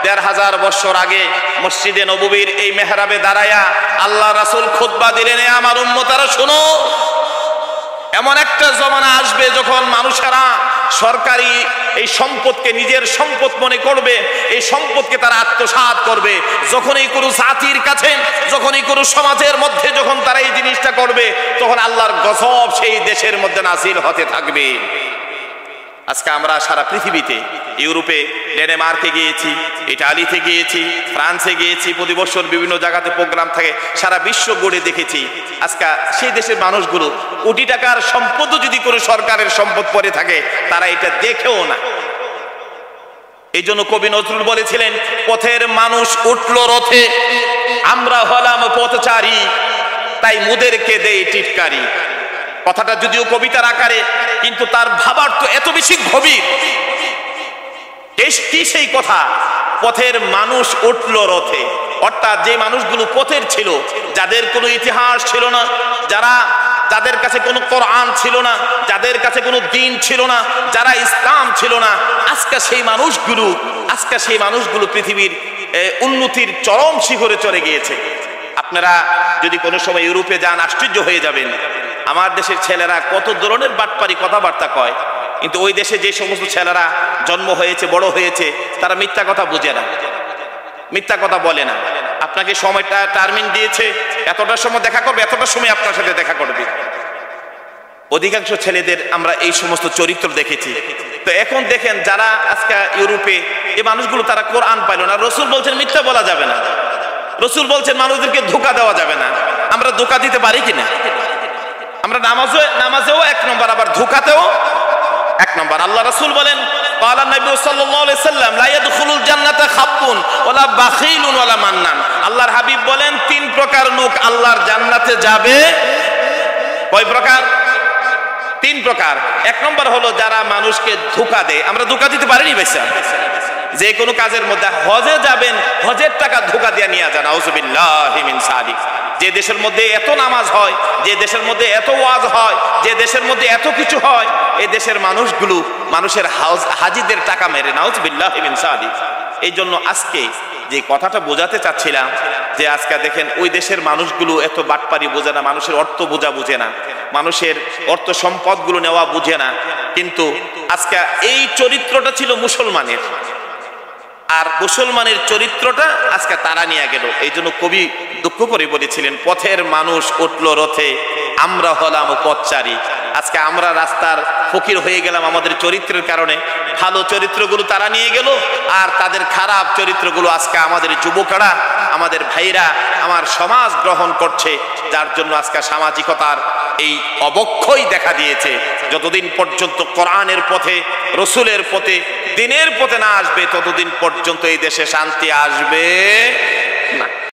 ১৫০০ বছর আগে মসজিদে নববীর এই মেহরাবে দাঁড়ায়া আল্লাহ রাসূল খুতবা দিলেন, আমার উম্মতারা শোনো, এমন একটা জমানা আসবে যখন মানুষেরা সরকারি এই সম্পদকে নিজের সম্পদ মনে করবে, এই সম্পদকে তারা আত্মসাৎ করবে। যখনই কোনো জাতির কাছে, যখনই কোনো সমাজের মধ্যে যখন তারা এই জিনিসটা করবে, তখন আল্লাহর গজব সেই দেশের মধ্যে নাজিল হতে থাকবে। আজকে আমরা সারা পৃথিবীতে, ইউরোপে, ডেনমার্কে গিয়েছি, ইটালিতে গিয়েছি, ফ্রান্সে গিয়েছি, প্রতি বছর বিভিন্ন জায়গাতে প্রোগ্রাম থাকে, সারা বিশ্ব গড়ে দেখেছি। আজকে সেই দেশের মানুষগুলো কোটি টাকার সম্পদও যদি কোনো সরকারের সম্পদ পড়ে থাকে, তারা এটা দেখেও না। এই জন্য কবি নজরুল বলেছিলেন, পথের মানুষ উঠল রথে, আমরা হলাম পথচারী, তাই মুদেরকে দেই টিটকারি। কথাটা যদিও কবিতার আকারে, কিন্তু তার ভাবার্থ এত বেশি গভীর। কি সেই কথা? পথের মানুষ উঠল রথে, অর্থাৎ যে মানুষগুলো পথের ছিল, যাদের কোনো ইতিহাস ছিল না, যাদের কাছে কোনো কোরআন ছিল না, যাদের কাছে কোনো দ্বীন ছিল না, যারা ইসলাম ছিল না, আজকে সেই মানুষগুলো পৃথিবীর উন্নতির চরম শিখরে চলে গিয়েছে। আপনারা যদি কোনো সময় ইউরোপে যান, আশ্চর্য হয়ে যাবেন। আমার দেশের ছেলেরা কত ধরনের বাটপারি কথাবার্তা কয়, কিন্তু ওই দেশে যে সমস্ত ছেলেরা জন্ম হয়েছে, বড় হয়েছে, তারা মিথ্যা কথা বুঝে না, মিথ্যা কথা বলে না। আপনাকে সময়টা টার্মিং দিয়েছে, এতটা সময় দেখা করবে, এতটা সময় আপনার সাথে দেখা করবে। অধিকাংশ ছেলেদের আমরা এই সমস্ত চরিত্র দেখেছি। তো এখন দেখেন যারা আজকে ইউরোপে, এই মানুষগুলো তারা কোরআন পাইল না। রসুল বলছেন মিথ্যা বলা যাবে না, রসুল বলছেন মানুষদেরকে ধোঁকা দেওয়া যাবে না। আমরা ধোঁকা দিতে পারি কিনা? আমরা নামাজেও এক নম্বর, আবার ধোঁকাতেও এক নম্বর। আল্লাহ রাসূল বলেন ক্বালা নবী সাল্লাল্লাহু আলাইহি সাল্লাম লা ইয়াদখুলুল জান্নাতা খাব্বুন ওয়ালা বাখিলুন ওয়ালা মান্নান। আল্লাহর হাবিব বলেন তিন প্রকার লোক আল্লাহর জান্নাতে যাবে। কয় প্রকার? তিন প্রকার। এক নম্বর হলো যারা মানুষকে ধোঁকা দেয়। আমরা ধোঁকা দিতে পারিনি বেশা, যে কোনো কাজের মধ্যে হজে যাবেন, হজের টাকা ধোঁকা দিয়ে নিয়ে যান, আউযুবিল্লাহি মিন যালিক। যে দেশের মধ্যে এত নামাজ হয়, যে দেশের মধ্যে এত ওয়াজ হয়, যে দেশের মধ্যে এত কিছু হয়, এই দেশের মানুষগুলো মানুষের হাজিদের টাকা মেরে, নাউযুবিল্লাহি মিন যালিক। এই জন্য আজকে যে কথাটা বোঝাতে চাচ্ছিলাম যে আজকে দেখেন ওই দেশের মানুষগুলো এত বাটপারি বোঝে না, মানুষের অর্থ বোঝা বুঝে না, মানুষের অর্থ সম্পদগুলো নেওয়া বুঝে না। কিন্তু আজকে এই চরিত্রটা ছিল মুসলমানের, আর মুসলমানের চরিত্রটা আজকে তারা নিয়ে গেল। এই জন্য কবি দুঃখ করে বলেছিলেন, পথের মানুষ উঠল রথে, আমরা হলাম পথচারী। আজকে আমরা রাস্তার ফকির হয়ে গেলাম আমাদের চরিত্রের কারণে। ভালো চরিত্রগুলো তারা নিয়ে গেল, আর তাদের খারাপ চরিত্রগুলো আজকে আমাদের যুবকরা, আমাদের ভাইরা, আমার সমাজ গ্রহণ করছে। যার জন্য আজকে সামাজিকতার এই অবক্ষয় দেখা দিয়েছে। যতদিন পর্যন্ত কোরআনের পথে, রসুলের পথে, দিনের পথে না আসবে, ততদিন পর্যন্ত এই দেশে শান্তি আসবে না।